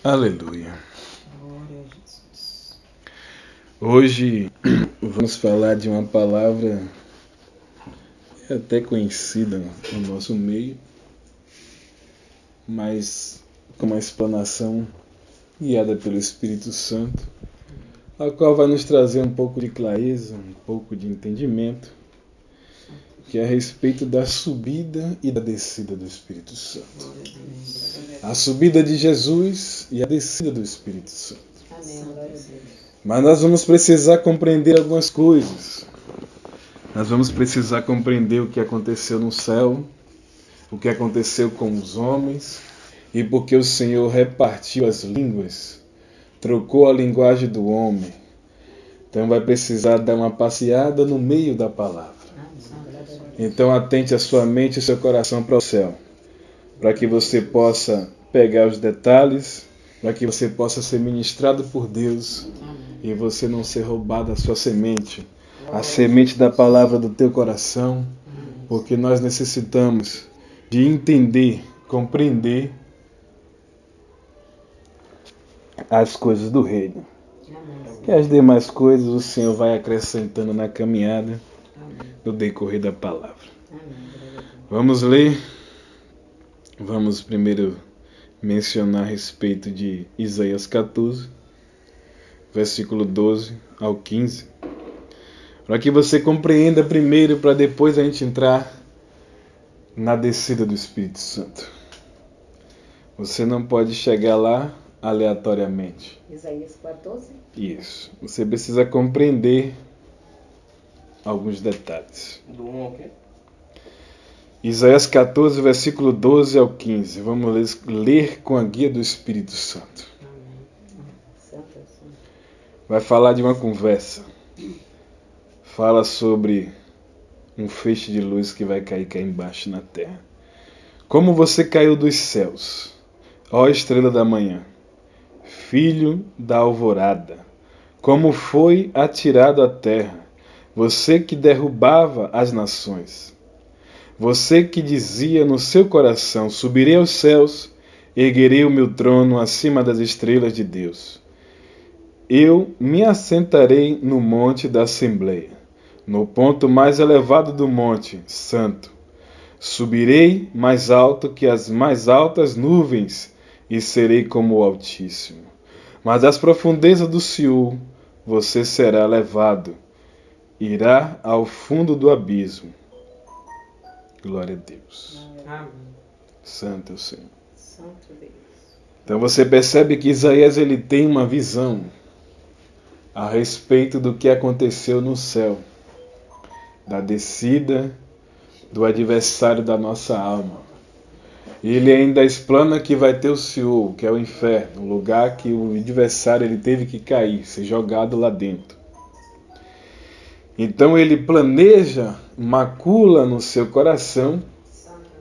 Aleluia. Glória a Jesus. Hoje vamos falar de uma palavra até conhecida no nosso meio, mas com uma explanação guiada pelo Espírito Santo, a qual vai nos trazer um pouco de clareza, um pouco de entendimento, que é a respeito da subida e da descida do Espírito Santo. A subida de Jesus e a descida do Espírito Santo. Amém. Glória a Deus. Mas nós vamos precisar compreender algumas coisas. Nós vamos precisar compreender o que aconteceu no céu, o que aconteceu com os homens, e porque o Senhor repartiu as línguas, trocou a linguagem do homem. Então vai precisar dar uma passeada no meio da palavra. Então atente a sua mente e seu coração para o céu, para que você possa pegar os detalhes, para que você possa ser ministrado por Deus e você não ser roubado a sua semente, a semente da palavra do teu coração, porque nós necessitamos de entender, compreender as coisas do reino. Que as demais coisas o Senhor vai acrescentando na caminhada no decorrer da palavra. Vamos ler. Vamos primeiro mencionar a respeito de Isaías 14, versículo 12 ao 15. Para que você compreenda primeiro, para depois a gente entrar na descida do Espírito Santo. Você não pode chegar lá aleatoriamente. Isaías 14. Isso. Você precisa compreender alguns detalhes. Do 1 ao quê? Isaías 14, versículo 12 ao 15. Vamos ler com a guia do Espírito Santo. Vai falar de uma conversa. Fala sobre um feixe de luz que vai cair cá embaixo na terra. Como você caiu dos céus, ó estrela da manhã, filho da alvorada. Como foi atirado à terra, você que derrubava as nações. Você que dizia no seu coração, subirei aos céus, erguerei o meu trono acima das estrelas de Deus. Eu me assentarei no monte da Assembleia, no ponto mais elevado do monte santo. Subirei mais alto que as mais altas nuvens e serei como o Altíssimo. Mas das profundezas do Seol você será levado, irá ao fundo do abismo. Glória a Deus. Amém. Santo é o Senhor. Santo Deus. Então você percebe que Isaías ele tem uma visão a respeito do que aconteceu no céu, da descida do adversário da nossa alma. E ele ainda explana que vai ter o Seol, que é o inferno, o lugar que o adversário ele teve que cair, ser jogado lá dentro. Então ele planeja, macula no seu coração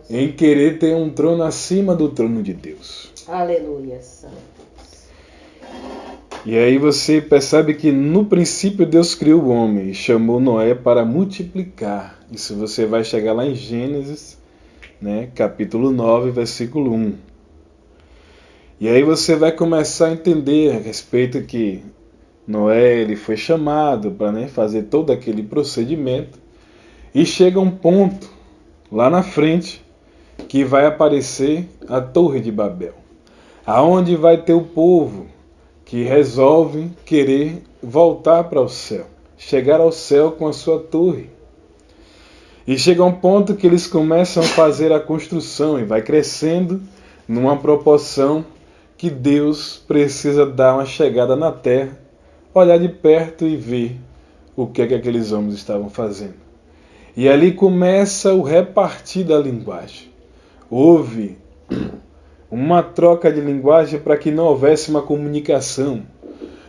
em querer ter um trono acima do trono de Deus. Aleluia. Santo. E aí você percebe que no princípio Deus criou o homem e chamou Noé para multiplicar. Isso você vai chegar lá em Gênesis, capítulo 9, versículo 1. E aí você vai começar a entender a respeito que Noé ele foi chamado para fazer todo aquele procedimento. E chega um ponto lá na frente que vai aparecer a Torre de Babel, aonde vai ter o povo que resolve querer voltar para o céu, chegar ao céu com a sua torre. E chega um ponto que eles começam a fazer a construção e vai crescendo numa proporção que Deus precisa dar uma chegada na terra, olhar de perto e ver o que é que aqueles homens estavam fazendo. E ali começa o repartir da linguagem. Houve uma troca de linguagem para que não houvesse uma comunicação.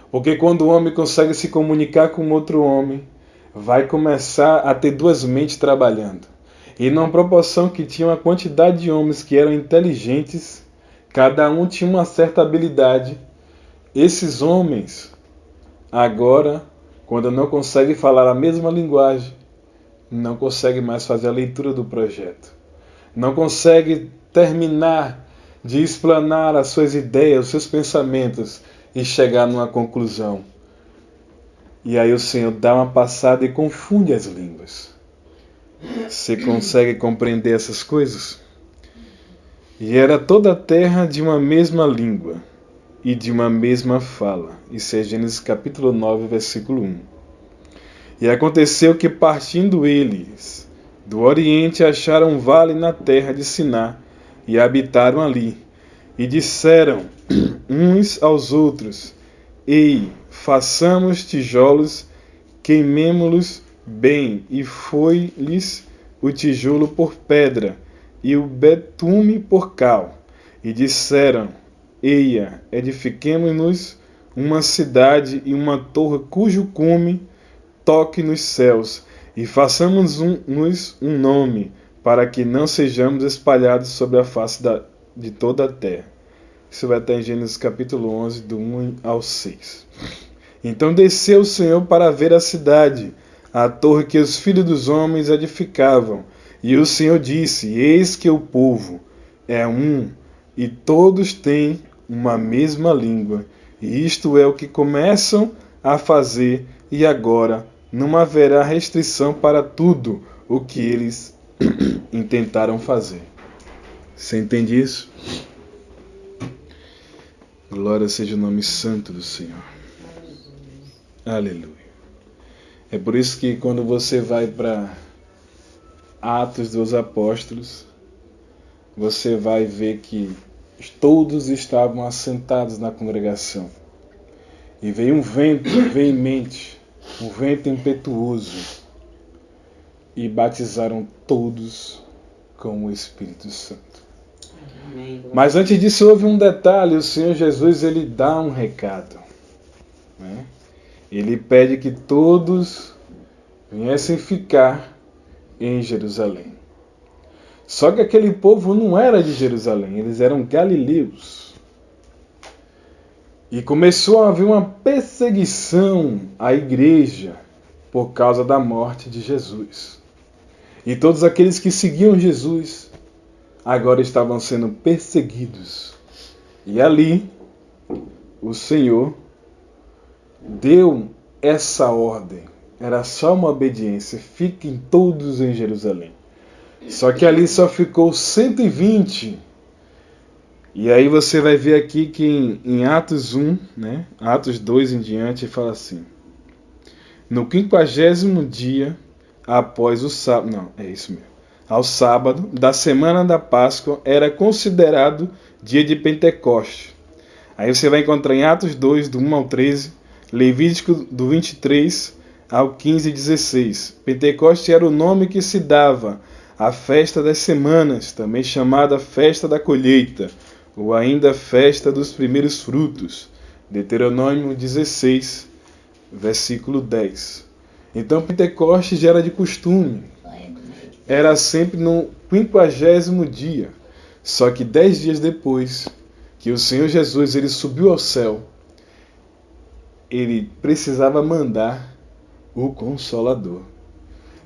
Porque quando o homem consegue se comunicar com outro homem, vai começar a ter duas mentes trabalhando. E numa proporção que tinha uma quantidade de homens que eram inteligentes, cada um tinha uma certa habilidade. Esses homens, agora, quando não conseguem falar a mesma linguagem, não conseguem mais fazer a leitura do projeto. Não conseguem terminar de explanar as suas ideias, os seus pensamentos e chegar numa conclusão. E aí o Senhor dá uma passada e confunde as línguas. Você consegue compreender essas coisas? E era toda a terra de uma mesma língua e de uma mesma fala. Isso é Gênesis capítulo 9, versículo 1. E aconteceu que, partindo eles do Oriente, acharam um vale na terra de Siná e habitaram ali. E disseram uns aos outros: Ei, façamos tijolos, queimemo-los bem. E foi-lhes o tijolo por pedra e o betume por cal. E disseram: Eia, edifiquemo-nos uma cidade e uma torre cujo cume toque nos céus, e façamos-nos um nome, para que não sejamos espalhados sobre a face de toda a terra. Isso vai estar em Gênesis capítulo 11, do 1 ao 6. Então desceu o Senhor para ver a cidade, a torre que os filhos dos homens edificavam. E o Senhor disse: Eis que o povo é um, e todos têm uma mesma língua. E isto é o que começam a fazer, e agora não haverá restrição para tudo o que eles intentaram fazer. Você entende isso? Glória seja o nome santo do Senhor. Aleluia. É por isso que quando você vai para Atos dos Apóstolos, você vai ver que todos estavam assentados na congregação. E veio um vento veemente, um vento impetuoso, e batizaram todos com o Espírito Santo. Mas antes disso houve um detalhe: o Senhor Jesus ele dá um recado, né? Ele pede que todos viessem ficar em Jerusalém. Só que aquele povo não era de Jerusalém, eles eram galileus. E começou a haver uma perseguição à igreja por causa da morte de Jesus. E todos aqueles que seguiam Jesus agora estavam sendo perseguidos. E ali o Senhor deu essa ordem. Era só uma obediência: fiquem todos em Jerusalém. Só que ali só ficou 120. E aí você vai ver aqui que em Atos 1, né, Atos 2 em diante, fala assim: no 50º dia após o sábado, não, é isso mesmo, ao sábado da semana da Páscoa, era considerado dia de Pentecoste. Aí você vai encontrar em Atos 2, do 1 ao 13, Levítico do 23 ao 15 e 16. Pentecoste era o nome que se dava à festa das semanas, também chamada festa da colheita, ou ainda festa dos primeiros frutos. Deuteronômio 16, versículo 10. Então Pentecoste já era de costume. Era sempre no 50º dia. Só que 10 dias depois que o Senhor Jesus ele subiu ao céu, ele precisava mandar o Consolador.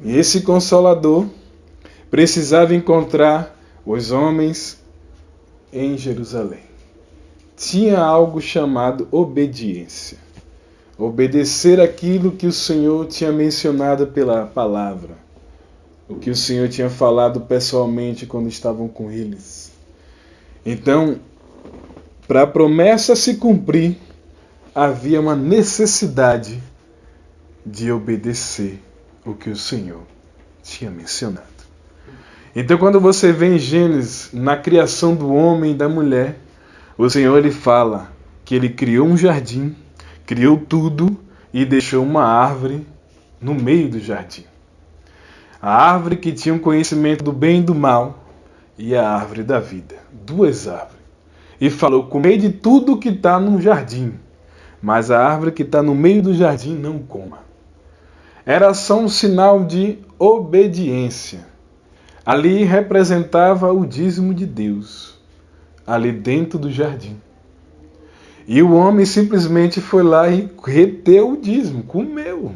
E esse Consolador precisava encontrar os homens em Jerusalém. Tinha algo chamado obediência. Obedecer aquilo que o Senhor tinha mencionado pela palavra. O que o Senhor tinha falado pessoalmente quando estavam com eles. Então, para a promessa se cumprir, havia uma necessidade de obedecer o que o Senhor tinha mencionado. Então, quando você vê em Gênesis, na criação do homem e da mulher, o Senhor ele fala que ele criou um jardim, criou tudo e deixou uma árvore no meio do jardim. A árvore que tinha um conhecimento do bem e do mal e a árvore da vida. 2 árvores. E falou: comei de tudo que está no jardim, mas a árvore que está no meio do jardim não coma. Era só um sinal de obediência. Ali representava o dízimo de Deus, ali dentro do jardim. E o homem simplesmente foi lá e reteu o dízimo, comeu.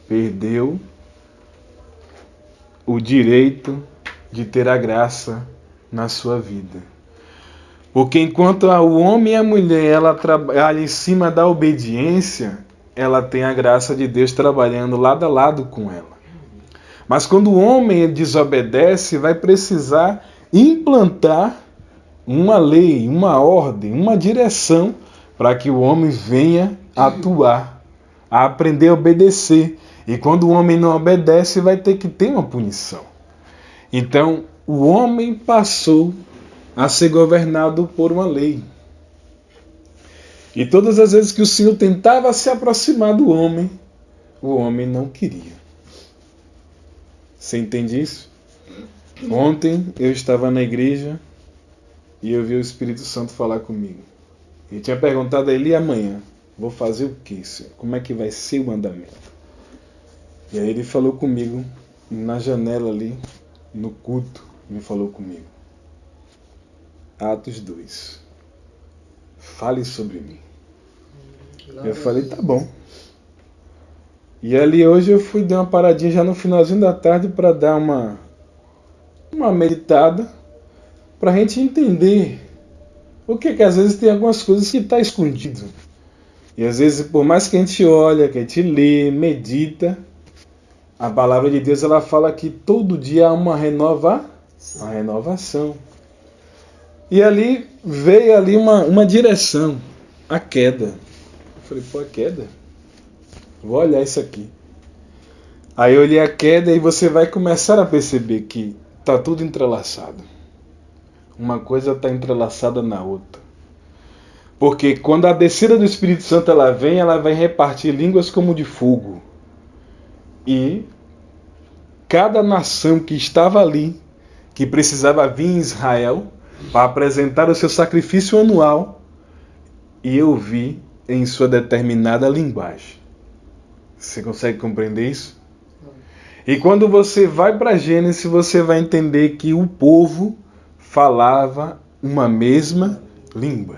Perdeu o direito de ter a graça na sua vida. Porque enquanto o homem e a mulher ela trabalha em cima da obediência, ela tem a graça de Deus trabalhando lado a lado com ela. Mas quando o homem desobedece, vai precisar implantar uma lei, uma ordem, uma direção para que o homem venha atuar, a aprender a obedecer. E quando o homem não obedece, vai ter que ter uma punição. Então, o homem passou a ser governado por uma lei. E todas as vezes que o Senhor tentava se aproximar do homem, o homem não queria. Você entende isso? Ontem eu estava na igreja e eu vi o Espírito Santo falar comigo. Ele tinha perguntado a ele: e amanhã? Vou fazer o quê, Senhor? Como é que vai ser o mandamento? E aí ele falou comigo na janela ali, no culto, ele falou comigo. Atos 2. Fale sobre mim. Eu falei, tá bom. E ali hoje eu fui dar uma paradinha já no finalzinho da tarde para dar uma meditada, para a gente entender o que às vezes tem algumas coisas que está escondido. E às vezes, por mais que a gente olha, que a gente lê, medita, a palavra de Deus ela fala que todo dia há uma renovação. E ali veio ali uma direção, a queda. Eu falei, pô, a queda? Vou olhar isso aqui. Aí eu olhei a queda e você vai começar a perceber que está tudo entrelaçado. Uma coisa está entrelaçada na outra. Porque quando a descida do Espírito Santo ela vai repartir línguas como de fogo. E cada nação que estava ali, que precisava vir em Israel para apresentar o seu sacrifício anual, e eu vi em sua determinada linguagem. Você consegue compreender isso? E quando você vai para Gênesis, você vai entender que o povo falava uma mesma língua.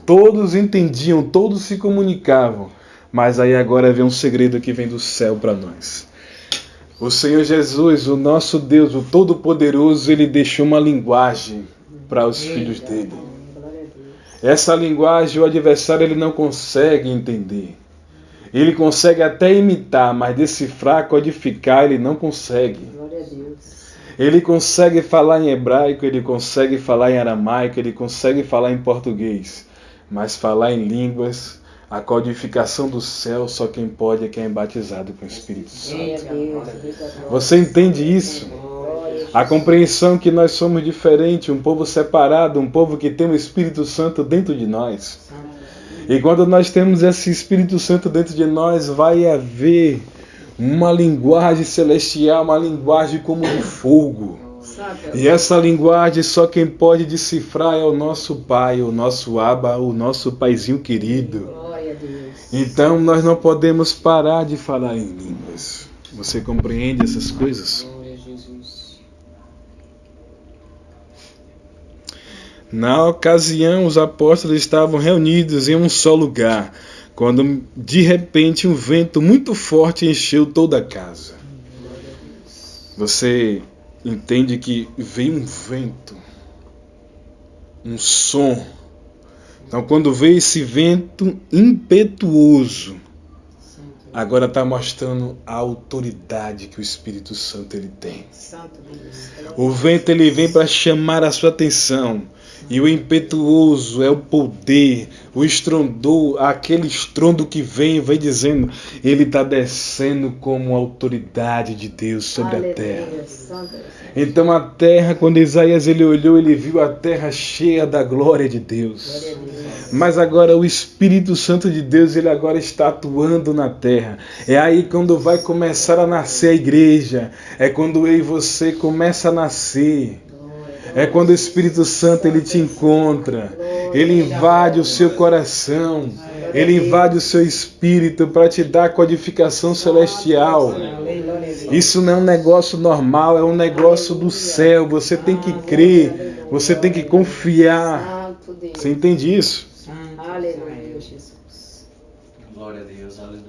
Todos entendiam, todos se comunicavam. Mas aí agora vem um segredo que vem do céu para nós. O Senhor Jesus, o nosso Deus, o Todo-Poderoso, Ele deixou uma linguagem para os filhos dele. Essa linguagem o adversário ele não consegue entender. Ele consegue até imitar, mas decifrar, codificar, ele não consegue. Ele consegue falar em hebraico, ele consegue falar em aramaico, ele consegue falar em português. Mas falar em línguas, a codificação do céu, só quem pode é quem é batizado com o Espírito Santo. Você entende isso? A compreensão que nós somos diferentes, um povo separado, um povo que tem o Espírito Santo dentro de nós. E quando nós temos esse Espírito Santo dentro de nós, vai haver uma linguagem celestial, uma linguagem como de fogo. E essa linguagem só quem pode decifrar é o nosso Pai, o nosso Abba, o nosso Paizinho querido. Então nós não podemos parar de falar em línguas. Você compreende essas coisas? Na ocasião, os apóstolos estavam reunidos em um só lugar, quando de repente um vento muito forte encheu toda a casa. Você entende que veio um vento, um som. Então quando veio esse vento impetuoso, agora está mostrando a autoridade que o Espírito Santo ele tem. O vento ele vem para chamar a sua atenção. E o impetuoso é o poder, o estrondor, aquele estrondo que vem dizendo, ele está descendo como autoridade de Deus sobre a terra. Então a terra, quando Isaías ele olhou, ele viu a terra cheia da glória de Deus. Mas agora o Espírito Santo de Deus, ele agora está atuando na terra. É aí quando vai começar a nascer a igreja, é quando eu e você começa a nascer. É quando o Espírito Santo ele te encontra, ele invade o seu coração, ele invade o seu espírito para te dar a codificação celestial. Isso não é um negócio normal, é um negócio do céu. Você tem que crer, você tem que confiar. Você entende isso? Aleluia, Jesus. Glória a Deus, aleluia.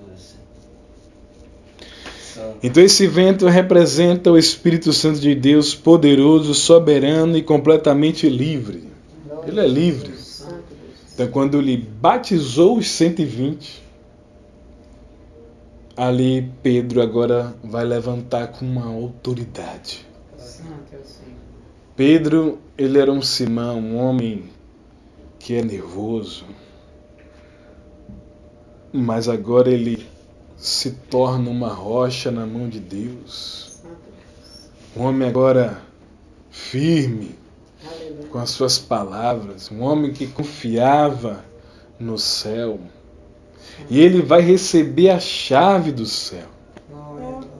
Então esse vento representa o Espírito Santo de Deus poderoso, soberano e completamente livre. Ele é livre. Então, quando ele batizou os 120, ali Pedro agora vai levantar com uma autoridade. Pedro, ele era um Simão, um homem que é nervoso, mas agora ele se torna uma rocha na mão de Deus. Um homem agora firme com as suas palavras, um homem que confiava no céu. E ele vai receber a chave do céu.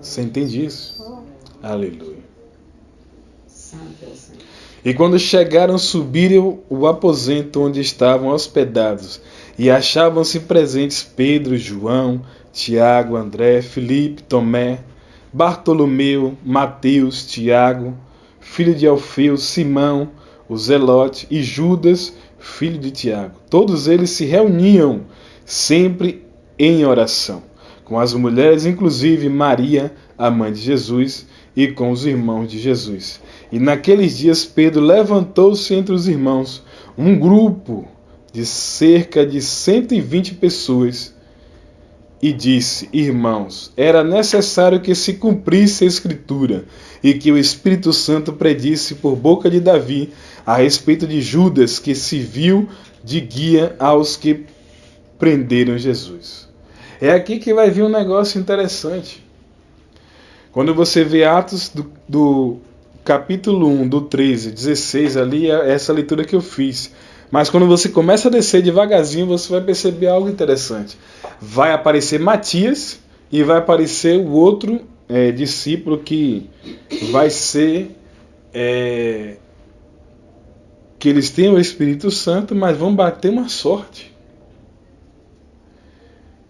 Você entende isso? Aleluia. E quando chegaram, subiram o aposento onde estavam hospedados, e achavam-se presentes Pedro, João, Tiago, André, Filipe, Tomé, Bartolomeu, Mateus, Tiago, filho de Alfeu, Simão, o Zelote, e Judas, filho de Tiago. Todos eles se reuniam sempre em oração, com as mulheres, inclusive Maria, a mãe de Jesus, e com os irmãos de Jesus. E naqueles dias Pedro levantou-se entre os irmãos, um grupo de cerca de 120 pessoas, e disse: Irmãos, era necessário que se cumprisse a Escritura, e que o Espírito Santo predisse por boca de Davi a respeito de Judas, que se viu de guia aos que prenderam Jesus. É aqui que vai vir um negócio interessante. Quando você vê Atos do capítulo 1, do 13, 16, ali é essa leitura que eu fiz. Mas quando você começa a descer devagarzinho, você vai perceber algo interessante. Vai aparecer Matias e vai aparecer o outro discípulo que vai ser... que eles têm o Espírito Santo, mas vão bater uma sorte.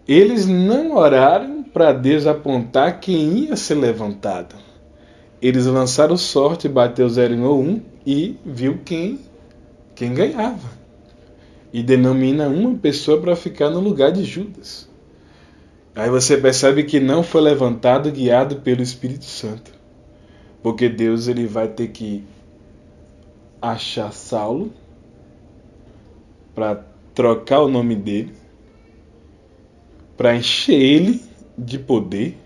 Eles não oraram para Deus apontar quem ia ser levantado. Eles lançaram sorte, bateu 0 ou 1 e viu quem ganhava. E denomina uma pessoa para ficar no lugar de Judas. Aí você percebe que não foi levantado guiado pelo Espírito Santo. Porque Deus ele vai ter que achar Saulo para trocar o nome dele, para encher ele de poder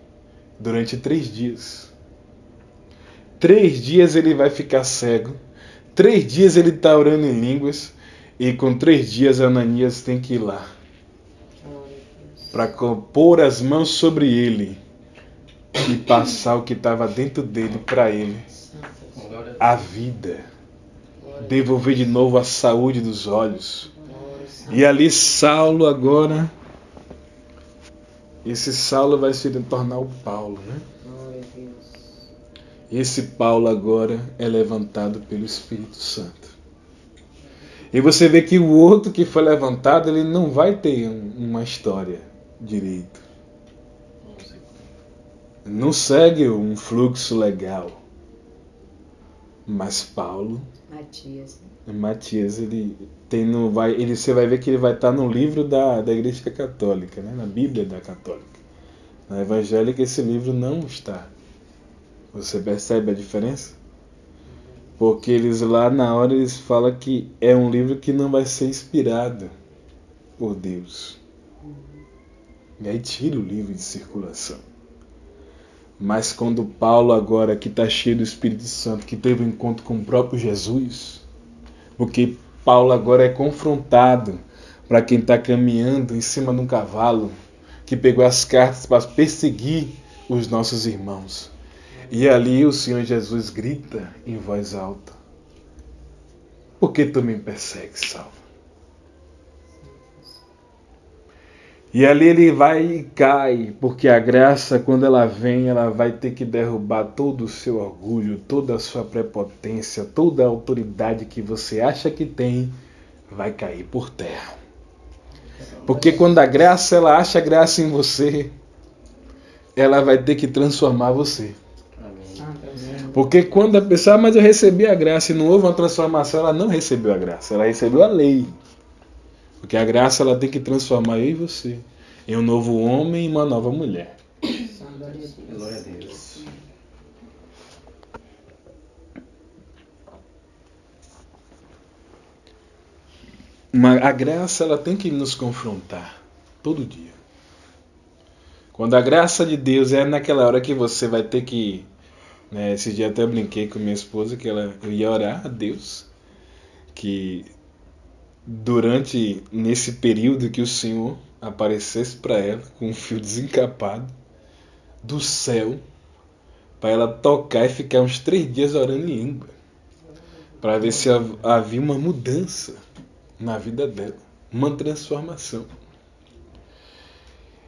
durante 3 dias. 3 dias ele vai ficar cego. 3 dias ele está orando em línguas. E com 3 dias Ananias tem que ir lá para pôr as mãos sobre ele e passar o que estava dentro dele para ele. A vida. Devolver de novo a saúde dos olhos. E ali Saulo agora... Esse Saulo vai se tornar o Paulo, né? Esse Paulo agora é levantado pelo Espírito Santo. E você vê que o outro que foi levantado, ele não vai ter uma história direito. Não segue um fluxo legal. Mas Paulo... Matias, ele tem você vai ver que ele vai estar no livro da Igreja Católica, né? Na Bíblia da Católica. Na Evangélica esse livro não está. Você percebe a diferença? Porque eles lá na hora eles falam que é um livro que não vai ser inspirado por Deus. E aí tira o livro de circulação. Mas quando Paulo agora, que está cheio do Espírito Santo, que teve um encontro com o próprio Jesus, porque Paulo agora é confrontado para quem está caminhando em cima de um cavalo, que pegou as cartas para perseguir os nossos irmãos. E ali o Senhor Jesus grita em voz alta: por que tu me persegues, Saulo? E ali ele vai e cai, porque a graça, quando ela vem, ela vai ter que derrubar todo o seu orgulho, toda a sua prepotência, toda a autoridade que você acha que tem, vai cair por terra. Porque quando a graça, ela acha graça em você, ela vai ter que transformar você. Porque quando a pessoa, mas eu recebi a graça e não houve uma transformação, ela não recebeu a graça, ela recebeu a lei. Porque a graça ela tem que transformar eu e você em um novo homem e uma nova mulher. Glória a Deus. a graça ela tem que nos confrontar todo dia. Quando a graça de Deus é naquela hora que você vai ter que, né, esse dia até eu brinquei com minha esposa que eu ia orar a Deus que nesse período que o Senhor aparecesse para ela com um fio desencapado do céu para ela tocar e ficar uns 3 dias orando em língua para ver se havia uma mudança na vida dela, uma transformação.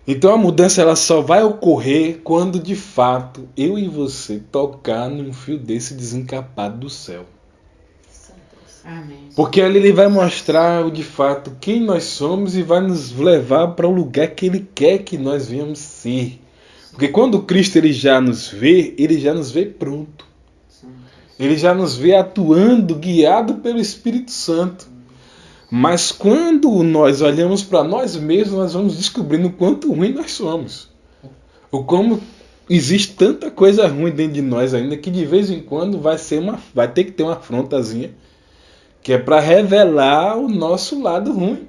Então a mudança ela só vai ocorrer quando de fato eu e você tocar num fio desse desencapado do céu. Amém. Porque ali ele vai mostrar de fato quem nós somos e vai nos levar para o lugar que ele quer que nós venhamos ser. Porque quando Cristo ele já nos vê pronto. Ele já nos vê atuando, guiado pelo Espírito Santo. Mas quando nós olhamos para nós mesmos, nós vamos descobrindo o quanto ruim nós somos. O como existe tanta coisa ruim dentro de nós ainda que de vez em quando vai ter que ter uma afrontazinha que é para revelar o nosso lado ruim.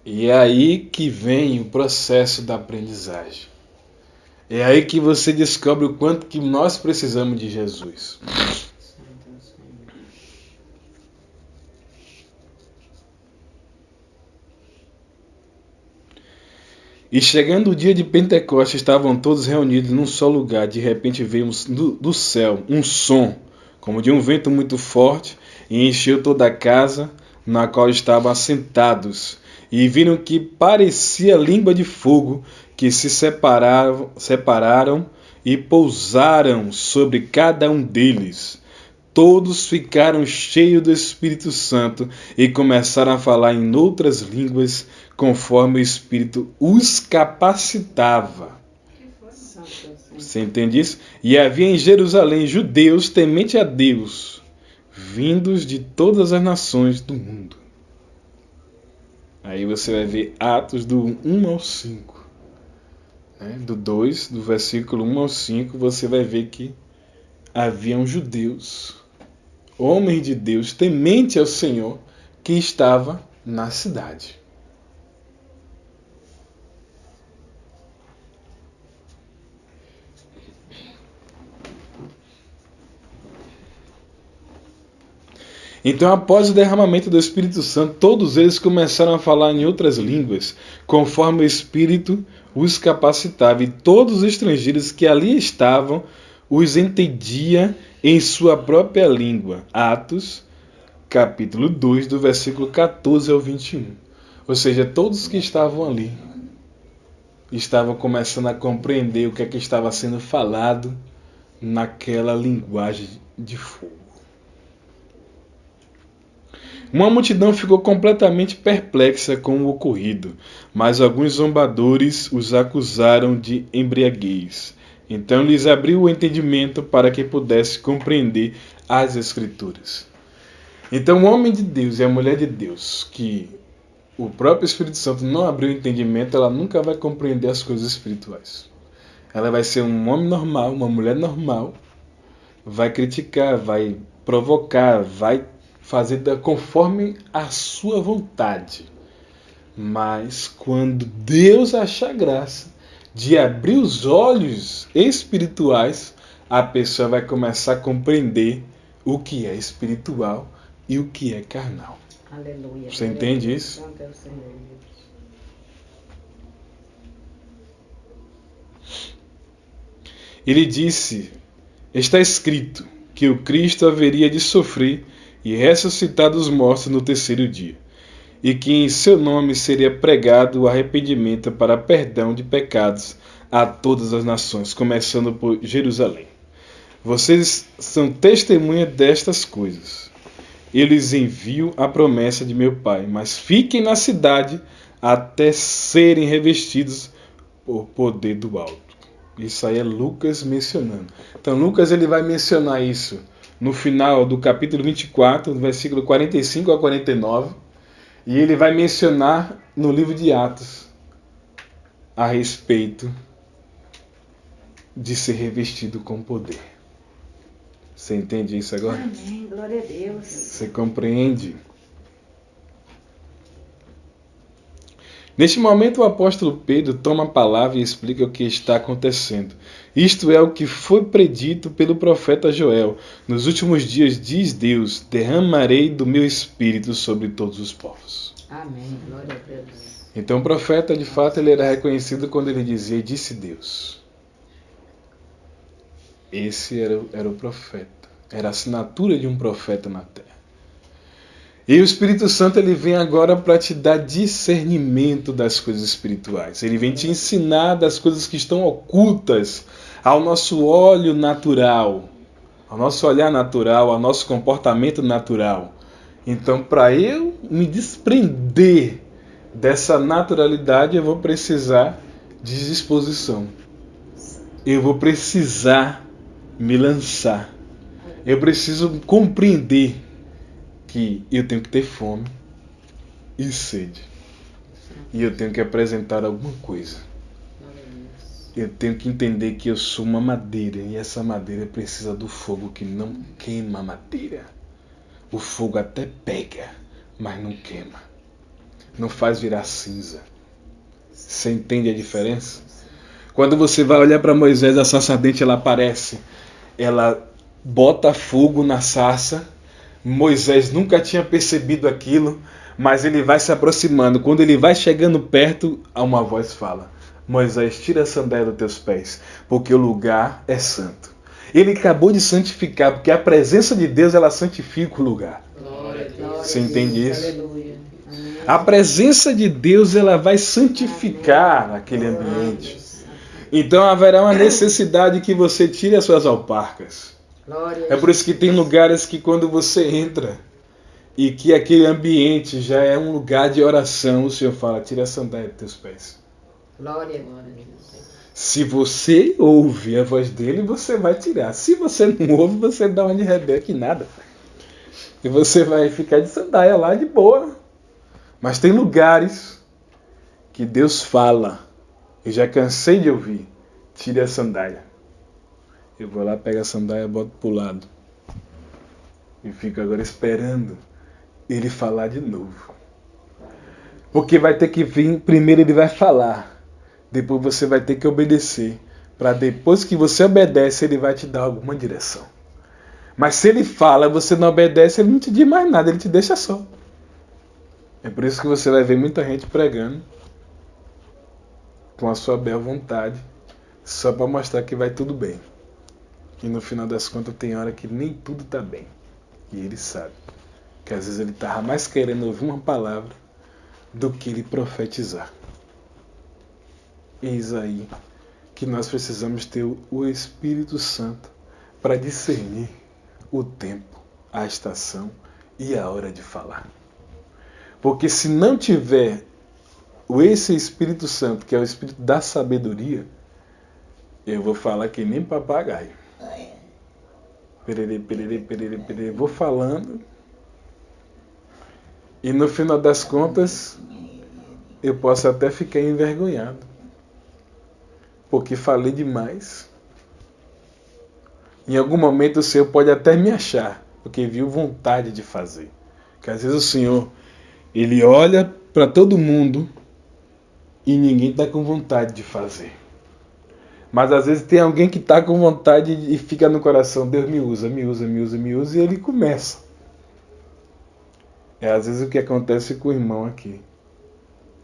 E é aí que vem o processo da aprendizagem. É aí que você descobre o quanto que nós precisamos de Jesus. E chegando o dia de Pentecostes, estavam todos reunidos num só lugar. De repente veio do céu um som, como de um vento muito forte, e encheu toda a casa na qual estavam assentados. E viram que parecia língua de fogo, que se separaram e pousaram sobre cada um deles. Todos ficaram cheios do Espírito Santo e começaram a falar em outras línguas, conforme o Espírito os capacitava. Você entende isso? E havia em Jerusalém judeus temente a Deus, vindos de todas as nações do mundo. Aí você vai ver Atos do 1 ao 5. Do 2, do versículo 1 ao 5, você vai ver que haviam judeus, homens de Deus, temente ao Senhor, que estava na cidade. Então, após o derramamento do Espírito Santo, todos eles começaram a falar em outras línguas, conforme o Espírito os capacitava, e todos os estrangeiros que ali estavam os entendia em sua própria língua. Atos, capítulo 2, do versículo 14 ao 21. Ou seja, todos que estavam ali estavam começando a compreender o que é que estava sendo falado naquela linguagem de fogo. Uma multidão ficou completamente perplexa com o ocorrido, mas alguns zombadores os acusaram de embriaguez. Então lhes abriu o entendimento para que pudesse compreender as Escrituras. Então o homem de Deus e a mulher de Deus, que o próprio Espírito Santo não abriu o entendimento, ela nunca vai compreender as coisas espirituais. Ela vai ser um homem normal, uma mulher normal, vai criticar, vai provocar, vai fazer conforme a sua vontade. Mas quando Deus achar graça de abrir os olhos espirituais, a pessoa vai começar a compreender o que é espiritual e o que é carnal. Aleluia. Você entende isso? Ele disse: está escrito que o Cristo haveria de sofrer e ressuscitar dos mortos no terceiro dia, e que em seu nome seria pregado o arrependimento para perdão de pecados a todas as nações, começando por Jerusalém. Vocês são testemunha destas coisas. Eu lhes envio a promessa de meu Pai, mas fiquem na cidade até serem revestidos por poder do alto. Isso aí é Lucas mencionando. Então Lucas ele vai mencionar isso no final do capítulo 24, do versículo 45 a 49, e ele vai mencionar no livro de Atos a respeito de ser revestido com poder. Você entende isso agora? Amém, glória a Deus. Você compreende? Neste momento, o apóstolo Pedro toma a palavra e explica o que está acontecendo. Isto é o que foi predito pelo profeta Joel. Nos últimos dias, diz Deus, derramarei do meu espírito sobre todos os povos. Amém. Glória a Deus. Então o profeta, de fato, ele era reconhecido quando ele dizia, e disse Deus. Esse era o profeta. Era a assinatura de um profeta na terra. E o Espírito Santo ele vem agora para te dar discernimento das coisas espirituais. Ele vem te ensinar das coisas que estão ocultas ao nosso olho natural, ao nosso olhar natural, ao nosso comportamento natural. Então, para eu me desprender dessa naturalidade, eu vou precisar de disposição. Eu vou precisar me lançar. Eu preciso compreender que eu tenho que ter fome e sede. E eu tenho que apresentar alguma coisa. Eu tenho que entender que eu sou uma madeira e essa madeira precisa do fogo que não queima a madeira. O fogo até pega, mas não queima. Não faz virar cinza. Você entende a diferença? Quando você vai olhar para Moisés, a sarça ardente ela aparece. Ela bota fogo na sarça. Moisés nunca tinha percebido aquilo, mas ele vai se aproximando. Quando ele vai chegando perto, uma voz fala: Moisés, tira a sandália dos teus pés, porque o lugar é santo. Ele acabou de santificar, porque a presença de Deus ela santifica o lugar. Você entende isso? Aleluia. A presença de Deus ela vai santificar aquele ambiente. Então haverá uma necessidade que você tire as suas alparcas. É por isso que tem lugares que quando você entra e que aquele ambiente já é um lugar de oração, o Senhor fala, tira a sandália dos teus pés. Glória a Deus. Se você ouve a voz dele, você vai tirar. Se você não ouve, você dá uma de Rebeca e nada. E você vai ficar de sandália lá de boa. Mas tem lugares que Deus fala. Eu já cansei de ouvir. Tire a sandália. Eu vou lá, pego a sandália, boto pro lado. E fico agora esperando ele falar de novo. Porque vai ter que vir, primeiro ele vai falar. Depois você vai ter que obedecer. Para depois que você obedece, ele vai te dar alguma direção. Mas se ele fala, você não obedece, ele não te diz mais nada, ele te deixa só. É por isso que você vai ver muita gente pregando com a sua bela vontade, só para mostrar que vai tudo bem. E no final das contas tem hora que nem tudo está bem. E ele sabe que às vezes ele estava mais querendo ouvir uma palavra do que ele profetizar. Eis aí que nós precisamos ter o Espírito Santo para discernir o tempo, a estação e a hora de falar. Porque se não tiver esse Espírito Santo, que é o Espírito da sabedoria, eu vou falar que nem papagaio. Perere, perere, perere, perere. Vou falando e no final das contas eu posso até ficar envergonhado porque falei demais. Em algum momento o Senhor pode até me achar porque viu vontade de fazer. Porque às vezes o Senhor ele olha para todo mundo e ninguém está com vontade de fazer. Mas às vezes tem alguém que está com vontade e fica no coração, Deus me usa, me usa, me usa, me usa, e ele começa. É às vezes o que acontece com o irmão aqui,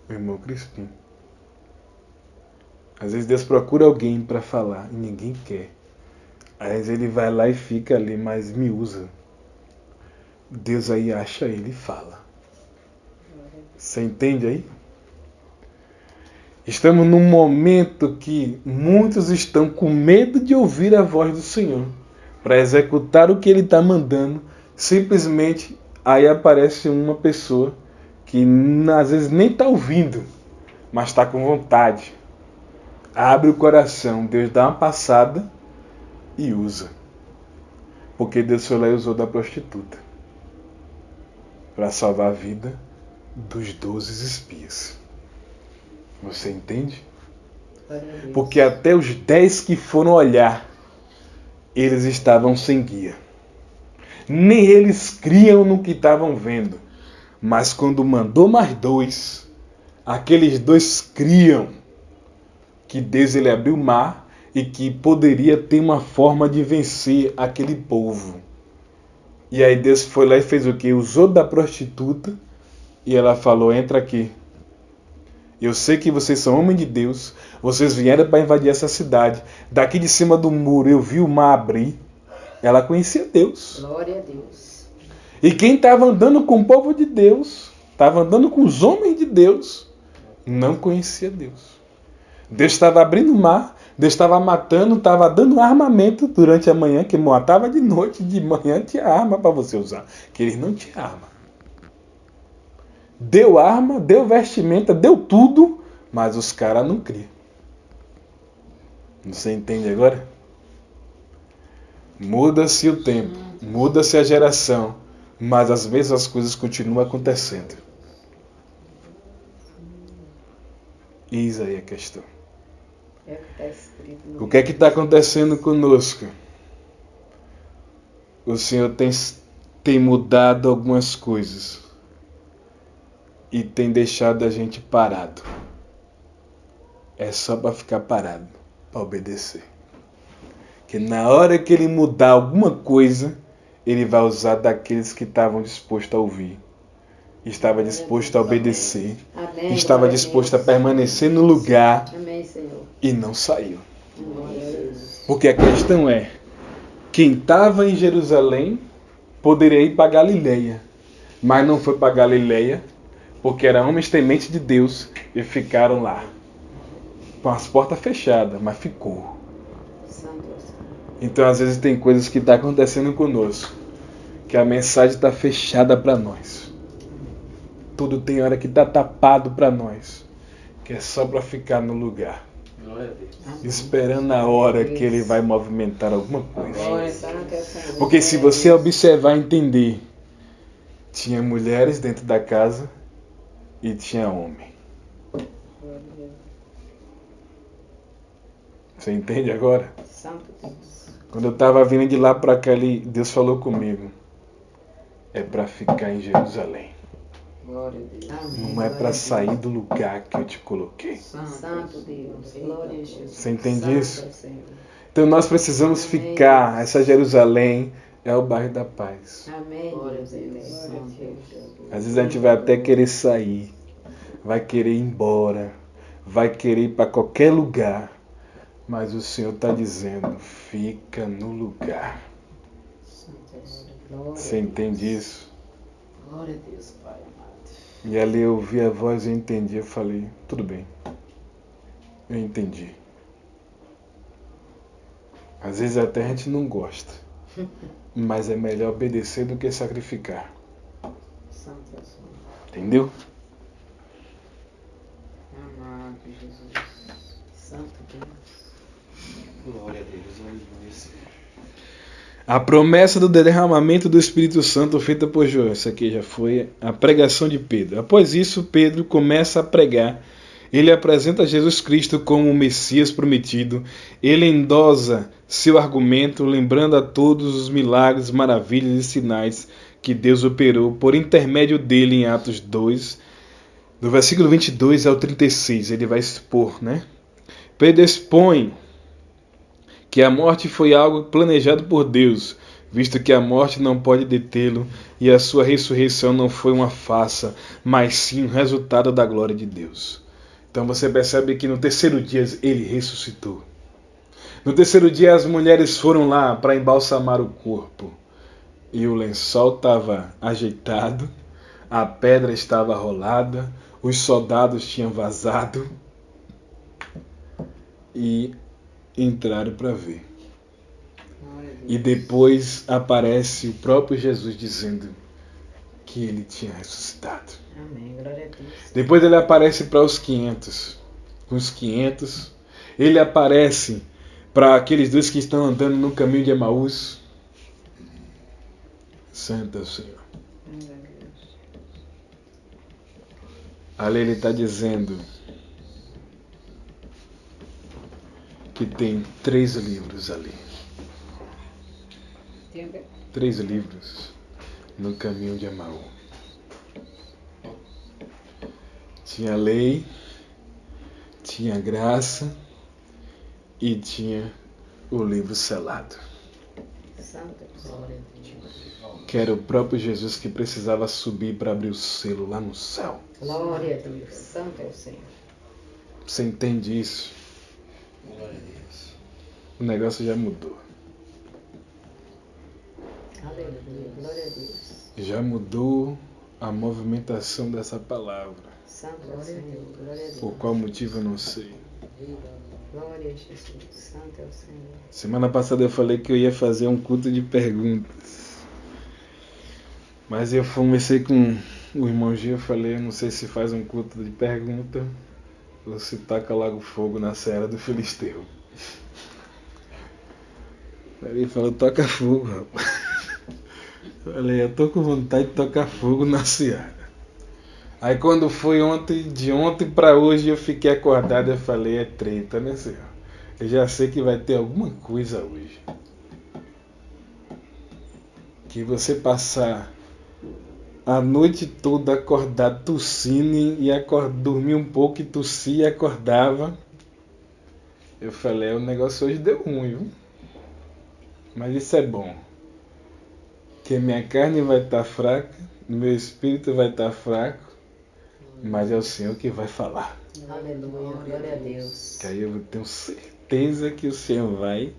o irmão Crispim. Às vezes Deus procura alguém para falar e ninguém quer. Às vezes ele vai lá e fica ali, mas me usa. Deus aí acha ele e fala. Você entende aí? Estamos num momento que muitos estão com medo de ouvir a voz do Senhor para executar o que Ele está mandando. Simplesmente aí aparece uma pessoa que às vezes nem está ouvindo, mas está com vontade. Abre o coração, Deus dá uma passada e usa. Porque Deus foi lá e usou da prostituta para salvar a vida dos 12 espias. Você entende? Porque até os 10 que foram olhar, eles estavam sem guia. Nem eles criam no que estavam vendo. Mas quando mandou mais 2, Aqueles dois criam que Deus ele abriu o mar e que poderia ter uma forma de vencer aquele povo. E aí Deus foi lá e fez o quê? Usou da prostituta e ela falou, entra aqui. Eu sei que vocês são homens de Deus, vocês vieram para invadir essa cidade. Daqui de cima do muro eu vi o mar abrir. Ela conhecia Deus. Glória a Deus. E quem estava andando com o povo de Deus, estava andando com os homens de Deus, não conhecia Deus. Deus estava abrindo o mar, Deus estava matando, estava dando armamento durante a manhã, que matava de noite, de manhã tinha arma para você usar, que eles não tinham arma. Deu arma, deu vestimenta, deu tudo, mas os caras não criam. Você entende agora? Muda-se o tempo, muda-se a geração, mas as mesmas coisas continuam acontecendo. Eis aí a questão. É o que está escrito no O que é que está acontecendo conosco? O Senhor tem mudado algumas coisas e tem deixado a gente parado. É só para ficar parado, para obedecer. Que na hora que Ele mudar alguma coisa, Ele vai usar daqueles que estavam dispostos a ouvir. Estava disposto a obedecer. Amém. Estava disposto a permanecer no lugar Amém, Senhor. e não saiu. Glória a Deus. Porque a questão é, quem estava em Jerusalém poderia ir para Galileia, mas não foi para Galileia porque eram homens tementes de Deus e ficaram lá. Com as portas fechadas, mas ficou. Santo é o Senhor. Então às vezes tem coisas que estão acontecendo conosco, que a mensagem está fechada para nós. Tudo tem hora que está tapado para nós, que é só para ficar no lugar, esperando a hora que Ele vai movimentar alguma coisa. Glória, Santo é o Senhor. Porque se você observar e entender, tinha mulheres dentro da casa e tinha homem. Glória a Deus. Você entende agora? Santo Deus. Quando eu estava vindo de lá para cá, Deus falou comigo. É para ficar em Jerusalém. Glória a Deus. Amém. Não é para sair do lugar que eu te coloquei. Santo Deus. Glória a Jesus. Você entende Santo isso? é o Senhor. Então nós precisamos ficar. Essa Jerusalém é o bairro da paz. Amém. Glória a Deus. Santo Deus. Às vezes a gente vai até querer sair, vai querer ir embora, vai querer ir para qualquer lugar. Mas o Senhor está dizendo, fica no lugar. Santo é o Senhor. Glória Você entende isso? Glória a Deus, Pai amado. E ali eu ouvi a voz e eu entendi. Eu falei, tudo bem. Eu entendi. Às vezes até a gente não gosta. Mas é melhor obedecer do que sacrificar. Santo é o Senhor. Entendeu? Amado Jesus. Santo Deus. Glória a Deus, aleluia, Senhor. A promessa do derramamento do Espírito Santo feita por João. Isso aqui já foi a pregação de Pedro. Após isso, Pedro começa a pregar. Ele apresenta Jesus Cristo como o Messias prometido. Ele endosa seu argumento, lembrando a todos os milagres, maravilhas e sinais que Deus operou por intermédio dele em Atos 2, do versículo 22 ao 36. Ele vai expor, né? Pedro expõe que a morte foi algo planejado por Deus, visto que a morte não pode detê-lo e a sua ressurreição não foi uma farsa, mas sim um resultado da glória de Deus. Então você percebe que no terceiro dia ele ressuscitou. No terceiro dia as mulheres foram lá para embalsamar o corpo e o lençol estava ajeitado, a pedra estava rolada, os soldados tinham vazado e entraram para ver. E depois aparece o próprio Jesus dizendo que ele tinha ressuscitado. Amém. Glória a Deus. Depois ele aparece para os 500. Os 500. Ele aparece para aqueles dois que estão andando no caminho de Emaús. Santo é o Senhor. Ali ele está dizendo que tem 3 livros ali. 3 livros no caminho de Emaú. Tinha lei, tinha graça e tinha o livro selado. Santo Glória a Deus. Que era o próprio Jesus que precisava subir para abrir o selo lá no céu. Glória a Deus. Santo é o Senhor. Você entende isso? Glória a Deus. O negócio já mudou. Aleluia. Glória a Deus. Já mudou a movimentação dessa palavra. Santo é o Senhor. Glória a Deus. Por qual motivo eu não sei. Glória a Jesus. Santo é o Senhor. Semana passada eu falei que eu ia fazer um culto de perguntas. Mas eu comecei com o irmão Gil, eu falei, eu não sei se faz um culto de pergunta ou se taca logo fogo na seara do Filisteu. Aí ele falou, toca fogo, rapaz. Eu falei, eu tô com vontade de tocar fogo na seara. Aí quando foi de ontem para hoje eu fiquei acordado e falei, é treta, né, Senhor? Eu já sei que vai ter alguma coisa hoje. Que você passar a noite toda acordado tossindo e dormir um pouco e tossir e acordava. Eu falei, o negócio hoje deu ruim, viu? Mas isso é bom. Que minha carne vai estar fraca, meu espírito vai estar fraco, mas é o Senhor que vai falar. Aleluia. Glória a Deus. Que aí eu tenho certeza que o Senhor vai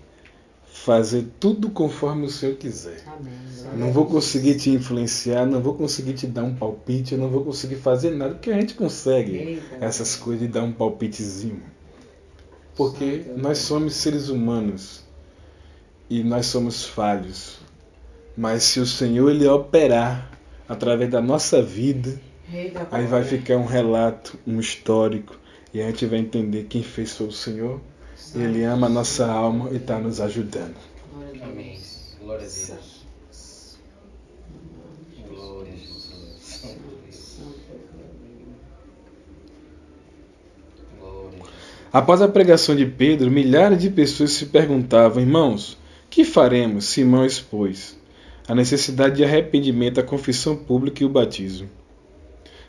fazer tudo conforme o Senhor quiser. Amém. Não vou conseguir te influenciar, não vou conseguir te dar um palpite, eu não vou conseguir fazer nada, porque a gente consegue essas coisas e dar um palpitezinho. Porque nós somos seres humanos e nós somos falhos. Mas se o Senhor ele operar através da nossa vida, aí vai ficar um relato, um histórico, e a gente vai entender quem fez foi o Senhor. Ele ama a nossa alma e está nos ajudando. Amém. Glória a Deus. Glória a Jesus. Glória a Jesus. Após a pregação de Pedro, milhares de pessoas se perguntavam, irmãos, que faremos? Simão expôs a necessidade de arrependimento, a confissão pública e o batismo.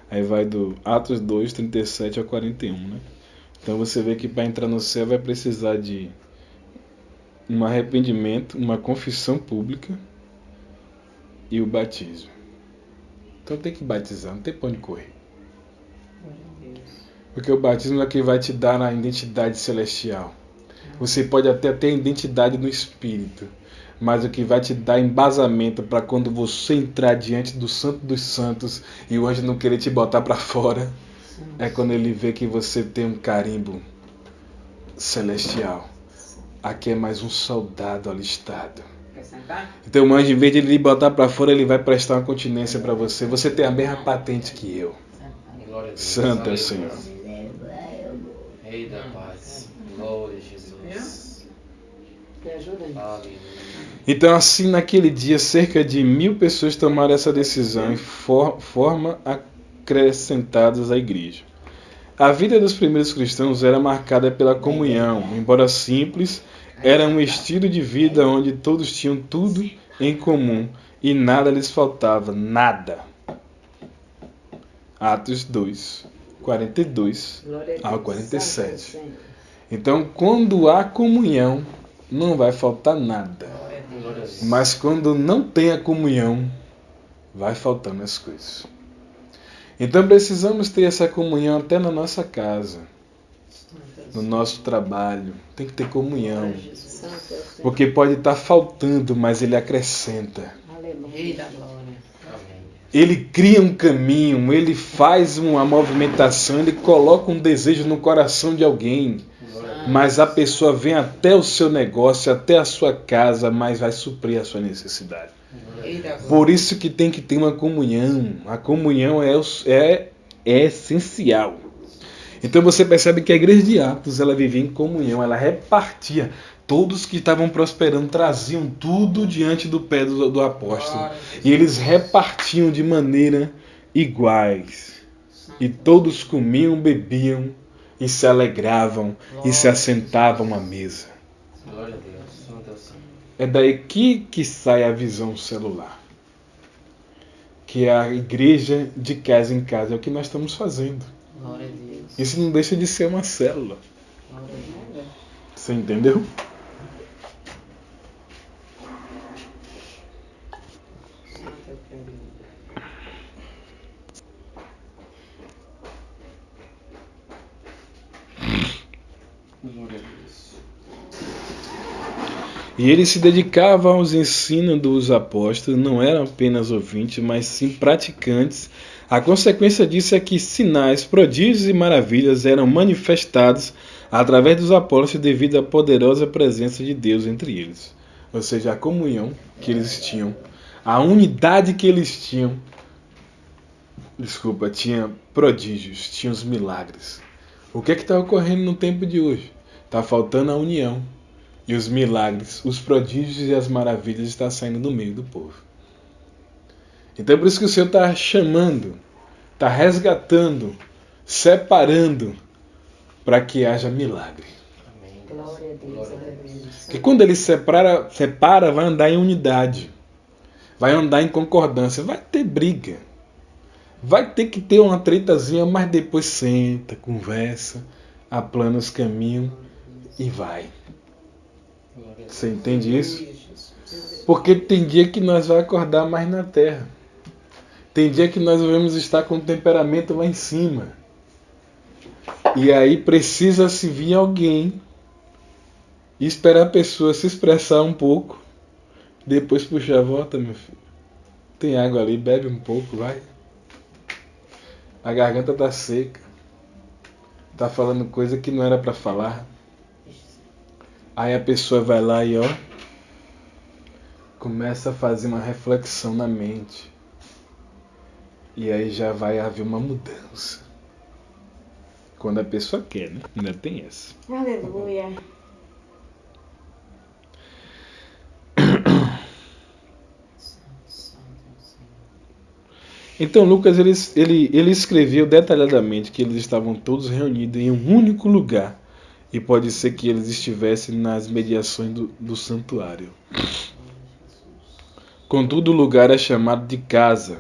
Aí vai do Atos 2, 37 a 41, né? Então você vê que para entrar no céu vai precisar de um arrependimento, uma confissão pública e o batismo. Então tem que batizar, não tem pra onde correr. Porque o batismo é que vai te dar a identidade celestial. Você pode até ter a identidade no Espírito, mas o que vai te dar embasamento para quando você entrar diante do Santo dos Santos e o anjo não querer te botar para fora, é quando ele vê que você tem um carimbo celestial. Aqui é mais um soldado alistado. Quer sentar? Então o anjo, em vez de ele lhe botar para fora, ele vai prestar uma continência para você. Você tem a mesma patente que eu. Glória a Deus. Santo é o Aleluia. Senhor. Rei da paz. Glória a Jesus. Me ajuda aí. Aleluia. Então, assim, naquele dia, cerca de 1000 pessoas tomaram essa decisão e forma acrescentadas à igreja. A vida dos primeiros cristãos era marcada pela comunhão. Embora simples, era um estilo de vida onde todos tinham tudo em comum e nada lhes faltava. Nada. Atos 2, 42 ao 47. Então, quando há comunhão, não vai faltar nada. Glória a Deus. Mas quando não tem a comunhão, vai faltando as coisas. Então precisamos ter essa comunhão até na nossa casa, no nosso trabalho. Tem que ter comunhão. Santo é o Senhor. Porque pode estar faltando, mas ele acrescenta. Aleluia. Amém. Ele cria um caminho, ele faz uma movimentação, ele coloca um desejo no coração de alguém. Mas a pessoa vem até o seu negócio, até a sua casa, mas vai suprir a sua necessidade. Por isso que tem que ter uma comunhão. A comunhão é essencial. Então você percebe que a igreja de Atos, ela vivia em comunhão, ela repartia. Todos que estavam prosperando traziam tudo diante do pé do apóstolo. E eles repartiam de maneira iguais. E todos comiam, bebiam e se alegravam e se assentavam à mesa. Glória a Deus. Santo é o Senhor. É daí que sai a visão celular. Que é a igreja de casa em casa. É o que nós estamos fazendo. Isso não deixa de ser uma célula. Glória a Deus. Você entendeu? Santo é o primeiro. Glória a Deus. E ele se dedicava aos ensinos dos apóstolos, não eram apenas ouvintes, mas sim praticantes. A consequência disso é que sinais, prodígios e maravilhas eram manifestados através dos apóstolos devido à poderosa presença de Deus entre eles. Ou seja, a comunhão que eles tinham, a unidade que eles tinham, tinha prodígios, tinha os milagres. O que está ocorrendo no tempo de hoje? Está faltando a união. E os milagres, os prodígios e as maravilhas estão saindo do meio do povo. Então é por isso que o Senhor está chamando, está resgatando, separando, para que haja milagre. Amém. Glória a Deus. Glória a Aleluia. Deus. Porque quando ele separa, vai andar em unidade. Vai andar em concordância. Vai ter briga. Vai ter que ter uma tretazinha, mas depois senta, conversa, aplana os caminhos e vai. Glória a Deus. Você entende isso? Aleluia, Jesus. Porque tem dia que nós vamos acordar mais na terra. Tem dia que nós devemos estar com o temperamento lá em cima. E aí precisa se vir alguém e esperar a pessoa se expressar um pouco. Depois puxar a volta, meu filho. Tem água ali, bebe um pouco, vai. A garganta tá seca. Tá falando coisa que não era para falar. Aí a pessoa vai lá e ó, começa a fazer uma reflexão na mente. E aí já vai haver uma mudança. Quando a pessoa quer, né? Ainda tem essa. Aleluia. Então Lucas ele escreveu detalhadamente que eles estavam todos reunidos em um único lugar. E pode ser que eles estivessem nas mediações do santuário. Contudo, o lugar é chamado de casa,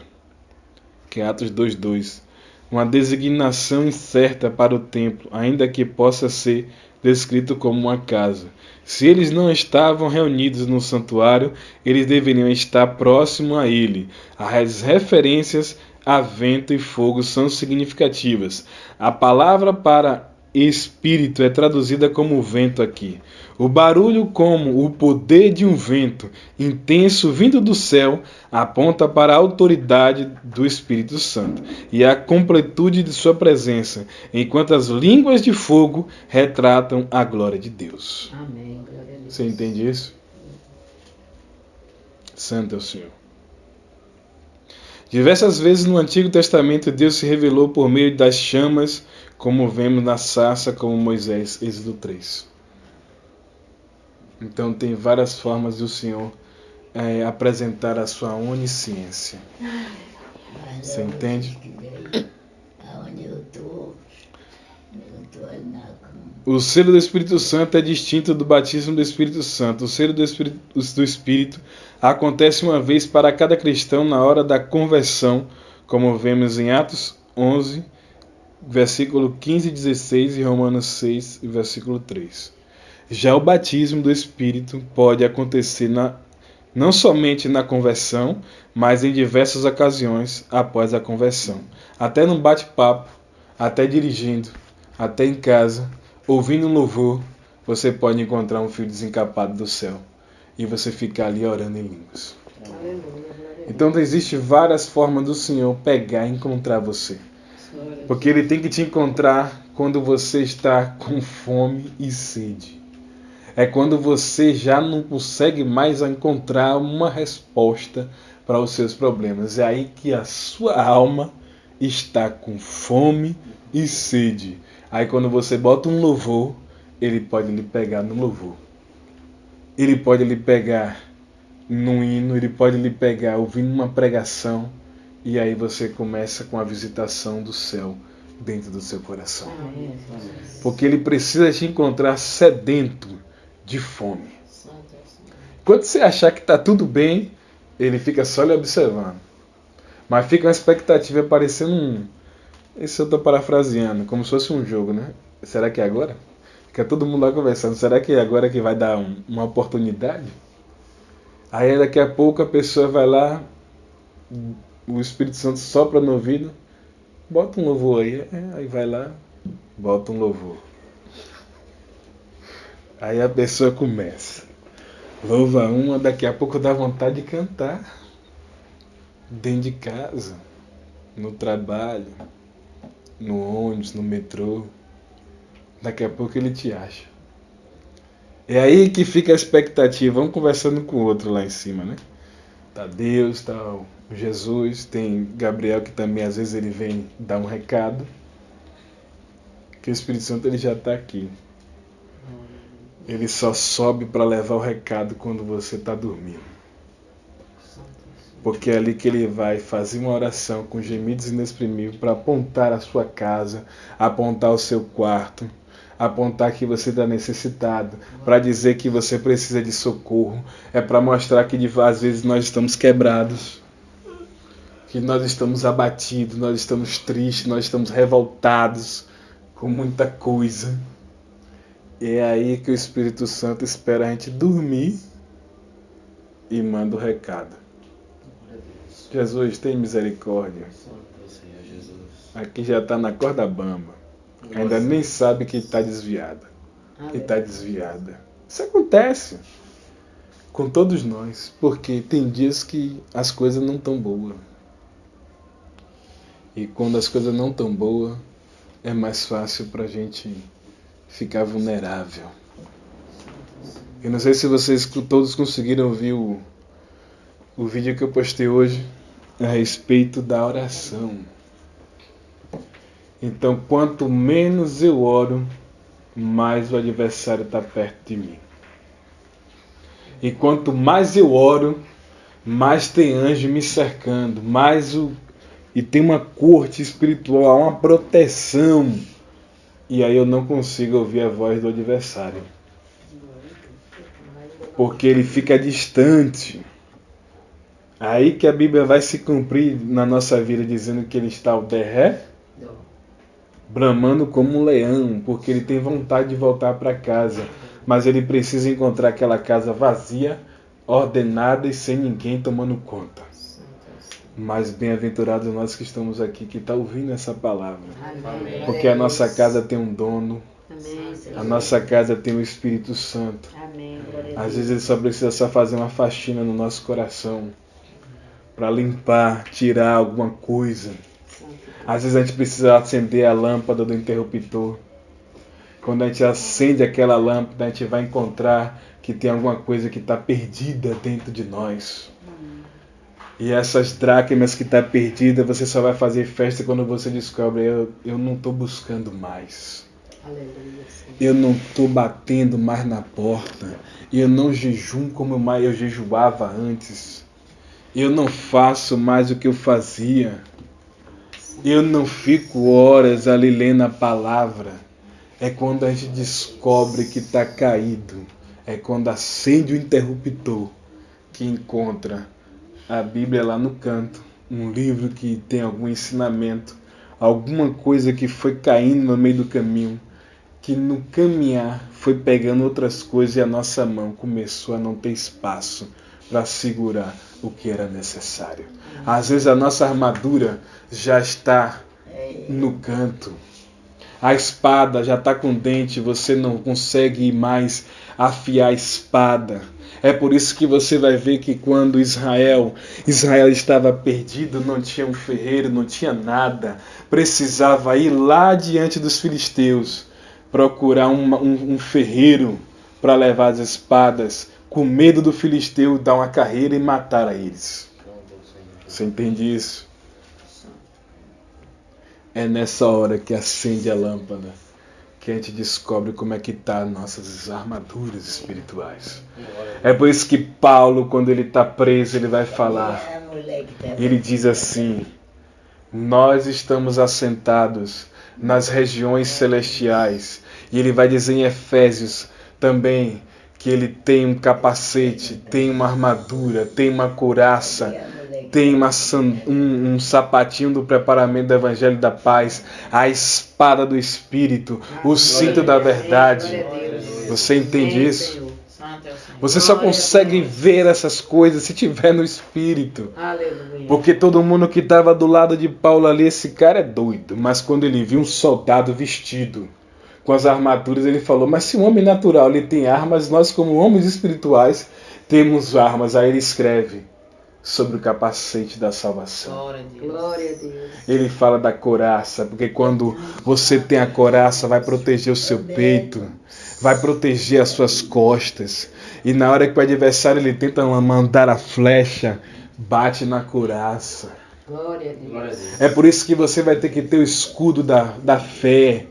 que é Atos 2:2. Uma designação incerta para o templo, ainda que possa ser descrito como uma casa. Se eles não estavam reunidos no santuário, eles deveriam estar próximo a ele. As referências a vento e fogo são significativas. A palavra para espírito é traduzida como vento aqui. O barulho, como o poder de um vento intenso vindo do céu, aponta para a autoridade do Espírito Santo e a completude de sua presença, enquanto as línguas de fogo retratam a glória de Deus. Amém. Glória a Deus. Você entende isso? Santo é o Senhor. Diversas vezes no Antigo Testamento Deus se revelou por meio das chamas, como vemos na sarça, como Moisés, Êxodo 3. Então tem várias formas do Senhor apresentar a sua onisciência. Você entende? Aonde eu tô O selo do Espírito Santo é distinto do batismo do Espírito Santo. O selo do Espírito acontece uma vez para cada cristão na hora da conversão, como vemos em Atos 11, versículo 15 e 16 e Romanos 6, versículo 3. Já o batismo do Espírito pode acontecer não somente na conversão, mas em diversas ocasiões após a conversão. Até num bate-papo, até dirigindo, até em casa, ouvindo um louvor, você pode encontrar um filho desencapado do céu e você ficar ali orando em línguas. Aleluia. Glória a Deus. Então existem várias formas do Senhor pegar e encontrar você. Glória a Porque Ele tem que te encontrar quando você está com fome e sede. É quando você já não consegue mais encontrar uma resposta para os seus problemas. É aí que a sua alma está com fome e sede. Aí quando você bota um louvor, Ele pode lhe pegar no louvor. Ele pode lhe pegar num hino, Ele pode lhe pegar ouvindo uma pregação. E aí você começa com a visitação do céu dentro do seu coração. Amém. Porque Ele precisa te encontrar sedento de fome. Santo é o Senhor. Quando você achar que está tudo bem, Ele fica só lhe observando. Mas fica uma expectativa parecendo Isso eu tô parafraseando, como se fosse um jogo, né? Será que é agora? Fica todo mundo lá conversando. Será que é agora que vai dar uma oportunidade? Aí daqui a pouco a pessoa vai lá, o Espírito Santo sopra no ouvido, bota um louvor aí. Aí vai lá, bota um louvor. Aí a pessoa começa. Louva uma, daqui a pouco dá vontade de cantar. Dentro de casa, no trabalho, no ônibus, no metrô. Daqui a pouco ele te acha. É aí que fica a expectativa. Vamos conversando com o outro lá em cima, né? Tá Deus, tá o Jesus, tem Gabriel que também às vezes ele vem dar um recado. Que o Espírito Santo ele já está aqui. Ele só sobe para levar o recado quando você está dormindo. Porque é ali que ele vai fazer uma oração com gemidos inexprimíveis para apontar a sua casa, apontar o seu quarto, apontar que você está necessitado, para dizer que você precisa de socorro. É para mostrar que às vezes nós estamos quebrados, que nós estamos abatidos, nós estamos tristes, nós estamos revoltados com muita coisa. E é aí que o Espírito Santo espera a gente dormir e manda o recado. Jesus, tem misericórdia. Aqui já está na corda bamba. Ainda nem sabe que está desviada. Que está desviada. Isso acontece com todos nós. Porque tem dias que as coisas não estão boas. E quando as coisas não estão boas, é mais fácil para a gente ficar vulnerável. Eu não sei se vocês todos conseguiram ouvir o vídeo que eu postei hoje a respeito da oração. Então, quanto menos eu oro, mais o adversário está perto de mim. E quanto mais eu oro, mais tem anjo me cercando, e tem uma corte espiritual, uma proteção. E aí eu não consigo ouvir a voz do adversário. Porque ele fica distante. Aí que a Bíblia vai se cumprir na nossa vida dizendo que ele está ao derré, bramando como um leão, porque ele tem vontade de voltar para casa, mas ele precisa encontrar aquela casa vazia, ordenada e sem ninguém tomando conta. Mas bem-aventurados nós que estamos aqui, que estão ouvindo essa palavra. Amém. Porque a nossa casa tem um dono, Amém. a nossa casa tem o Espírito Santo. Amém. Às vezes ele só precisa fazer uma faxina no nosso coração, para limpar, tirar alguma coisa. Às vezes a gente precisa acender a lâmpada do interruptor. Quando a gente acende aquela lâmpada, a gente vai encontrar que tem alguma coisa que está perdida dentro de nós. E essas dracmas que está perdida, você só vai fazer festa quando você descobre: eu não estou buscando mais. Aleluia. Eu não estou batendo mais na porta. Eu não jejuo como eu jejuava antes. Eu não faço mais o que eu fazia. Eu não fico horas ali lendo a palavra. É quando a gente descobre que está caído. É quando acende o interruptor que encontra a Bíblia lá no canto. Um livro que tem algum ensinamento. Alguma coisa que foi caindo no meio do caminho. Que no caminhar foi pegando outras coisas e a nossa mão começou a não ter espaço para segurar o que era necessário. Às vezes a nossa armadura já está no canto. A espada já está com dente, você não consegue mais afiar a espada. É por isso que você vai ver que quando Israel estava perdido, não tinha um ferreiro, não tinha nada. Precisava ir lá diante dos filisteus, procurar um ferreiro para levar as espadas, com medo do filisteu dar uma carreira e matar a eles. Você entende isso? É nessa hora que acende a lâmpada que a gente descobre como é que tá nossas armaduras espirituais. É por isso que Paulo, quando ele está preso, ele vai falar. Ele diz assim: nós estamos assentados nas regiões celestiais. E ele vai dizer em Efésios também que ele tem um capacete, tem uma armadura, tem uma couraça, tem um sapatinho do preparamento do Evangelho da Paz, a espada do Espírito, o cinto da verdade. Você entende isso? Você só consegue ver essas coisas se tiver no Espírito. Porque todo mundo que estava do lado de Paulo ali, esse cara é doido. Mas quando ele viu um soldado vestido com as armaduras, ele falou, mas se um homem natural ele tem armas, nós como homens espirituais temos armas. Aí ele escreve sobre o capacete da salvação. Glória a Deus. Ele fala da couraça, porque quando você tem a couraça, vai proteger o seu peito, vai proteger as suas costas. E na hora que o adversário ele tenta mandar a flecha, bate na couraça. Glória a Deus. É por isso que você vai ter que ter o escudo da fé.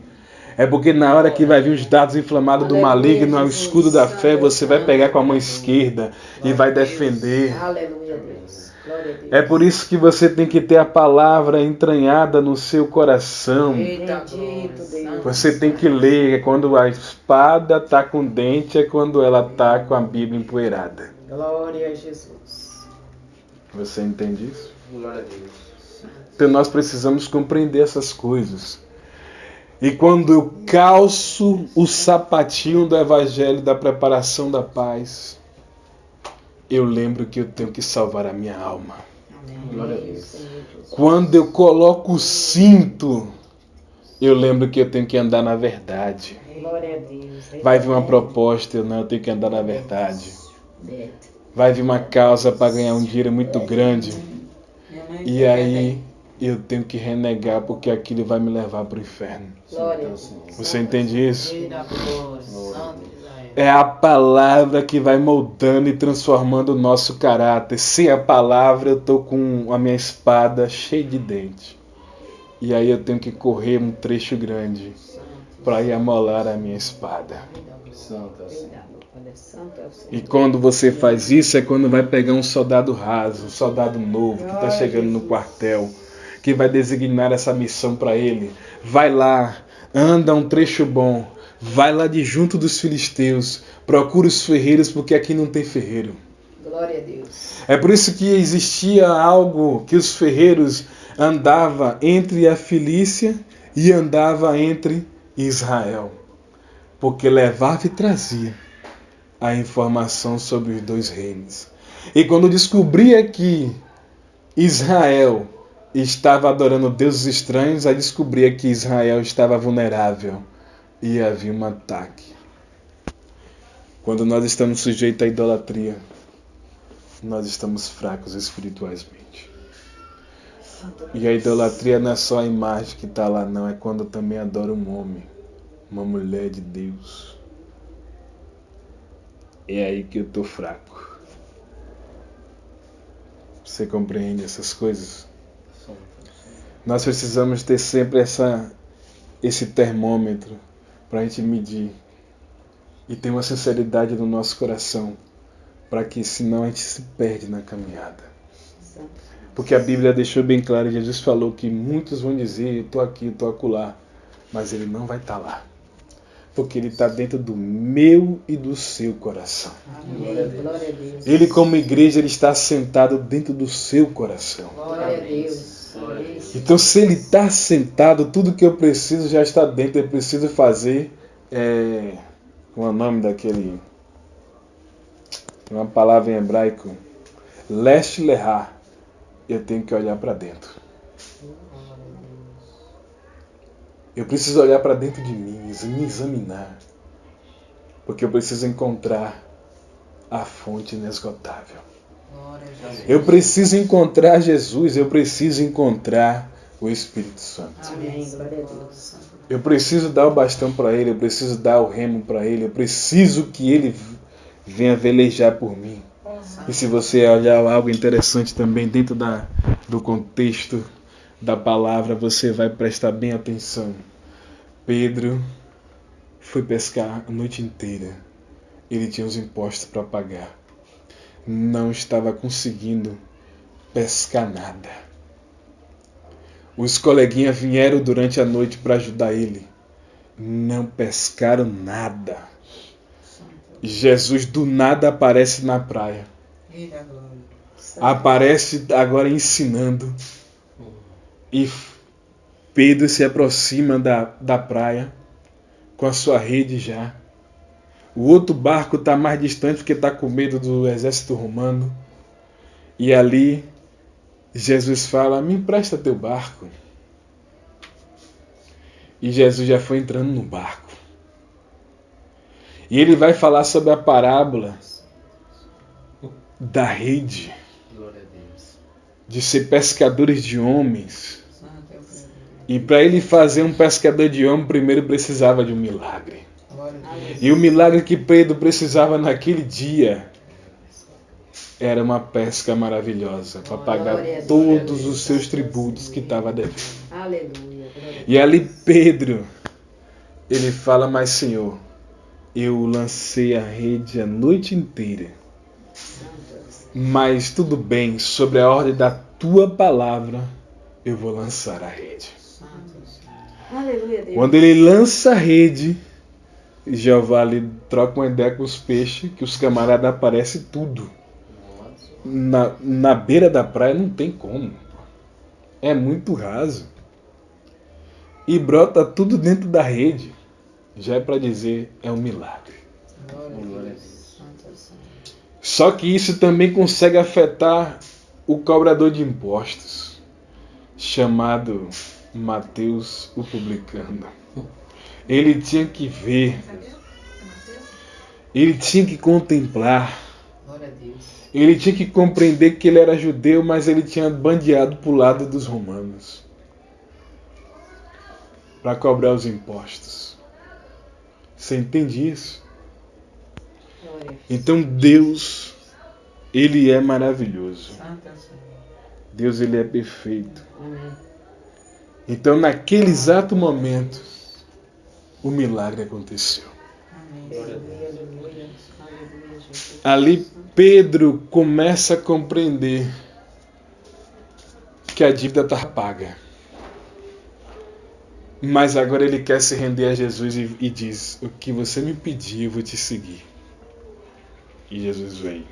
É porque na hora que vai vir os dados inflamados do maligno, o escudo da fé, você vai pegar com a mão esquerda e vai defender. Aleluia, Deus. Glória a Deus. É por isso que você tem que ter a palavra entranhada no seu coração. Bendito Deus. Você tem que ler. Quando a espada está com dente, é quando ela está com a Bíblia empoeirada. Glória a Jesus. Você entende isso? Glória a Deus. Então nós precisamos compreender essas coisas. E quando eu calço o sapatinho do Evangelho da preparação da paz, eu lembro que eu tenho que salvar a minha alma. Glória a Deus. Quando eu coloco o cinto, eu lembro que eu tenho que andar na verdade. Glória a Deus. Vai vir uma proposta, eu tenho que andar na verdade. Vai vir uma causa para ganhar um dinheiro muito grande. E aí eu tenho que renegar porque aquilo vai me levar para o inferno. Glória a Deus. Você entende isso? É a palavra que vai moldando e transformando o nosso caráter. Sem a palavra eu estou com a minha espada cheia de dente. E aí eu tenho que correr um trecho grande para ir amolar a minha espada. Santo é o Senhor. Santo é o Senhor. E quando você faz isso é quando vai pegar um soldado raso, um soldado novo que está chegando no quartel, que vai designar essa missão para ele. Vai lá, anda um trecho bom, vai lá de junto dos filisteus, procura os ferreiros porque aqui não tem ferreiro. Glória a Deus. É por isso que existia algo que os ferreiros andava entre a Filícia e andava entre Israel, porque levava e trazia a informação sobre os dois reinos. E quando descobria que Israel estava adorando deuses estranhos, aí descobria que Israel estava vulnerável e havia um ataque. Quando nós estamos sujeitos à idolatria, nós estamos fracos espiritualmente. E a idolatria não é só a imagem que está lá, não. É quando eu também adoro um homem, uma mulher de Deus. É aí que eu estou fraco. Você compreende essas coisas? Nós precisamos ter sempre esse termômetro para a gente medir e ter uma sinceridade no nosso coração, para que senão a gente se perde na caminhada. Porque a Bíblia deixou bem claro, Jesus falou que muitos vão dizer, eu estou aqui, eu estou acolá, mas ele não vai estar lá. Porque ele está dentro do meu e do seu coração. Amém. Glória a Deus. Ele como igreja, ele está sentado dentro do seu coração. Glória a Deus. Então se ele está sentado, tudo que eu preciso já está dentro. Eu preciso fazer, qual é o nome daquele, uma palavra em hebraico, leste lehá. Eu tenho que olhar para dentro. Eu preciso olhar para dentro de mim, me examinar. Porque eu preciso encontrar a fonte inesgotável. Eu preciso encontrar Jesus, eu preciso encontrar o Espírito Santo. Amém. Glória a Deus. Eu preciso dar o bastão para ele, eu preciso dar o remo para ele, eu preciso que ele venha velejar por mim. E se você olhar algo interessante também dentro do contexto da palavra, você vai prestar bem atenção. Pedro foi pescar a noite inteira. Ele tinha os impostos para pagar. Não estava conseguindo pescar nada. Os coleguinhas vieram durante a noite para ajudar ele. Não pescaram nada. Jesus do nada aparece na praia. Eita, glória. Aparece agora ensinando. E Pedro se aproxima da praia com a sua rede já. O outro barco está mais distante porque está com medo do exército romano. E ali Jesus fala: me empresta teu barco. E Jesus já foi entrando no barco. E ele vai falar sobre a parábola da rede, Glória a Deus. de ser pescadores de homens. Santo é o Senhor. E para ele fazer um pescador de homem, primeiro precisava de um milagre. Glória a Deus. E o milagre que Pedro precisava naquele dia era uma pesca maravilhosa para pagar Glória a Deus. todos os seus tributos que estava devendo. Aleluia. Glória a Deus. E ali Pedro, ele fala: mas Senhor, eu lancei a rede a noite inteira, Santo é o Senhor. mas tudo bem, sobre a ordem da tua palavra, eu vou lançar a rede. Santo é o Senhor. Aleluia, Deus. Quando ele lança a rede, Jeová ali troca uma ideia com os peixes, que os camaradas aparecem tudo. Na beira da praia não tem como. É muito raso. E brota tudo dentro da rede. Já é para dizer, é um milagre. Glória a Glória a Deus. Deus. Santo é o Senhor. Só que isso também consegue afetar o cobrador de impostos, chamado Mateus o publicano. Ele tinha que ver, ele tinha que contemplar, Glória a Deus. ele tinha que compreender que ele era judeu, mas ele tinha bandeado para o lado dos romanos para cobrar os impostos. Você entende isso? Glória a Deus. Então Deus, ele é maravilhoso. Santo é o Senhor. Deus, ele é perfeito. Amém. Então, naquele exato momento, o milagre aconteceu. Amém. Aleluia, aleluia. Aleluia, Jesus. Ali Pedro começa a compreender que a dívida está paga. Mas agora ele quer se render a Jesus e diz: o que você me pedir, eu vou te seguir. E Jesus vem.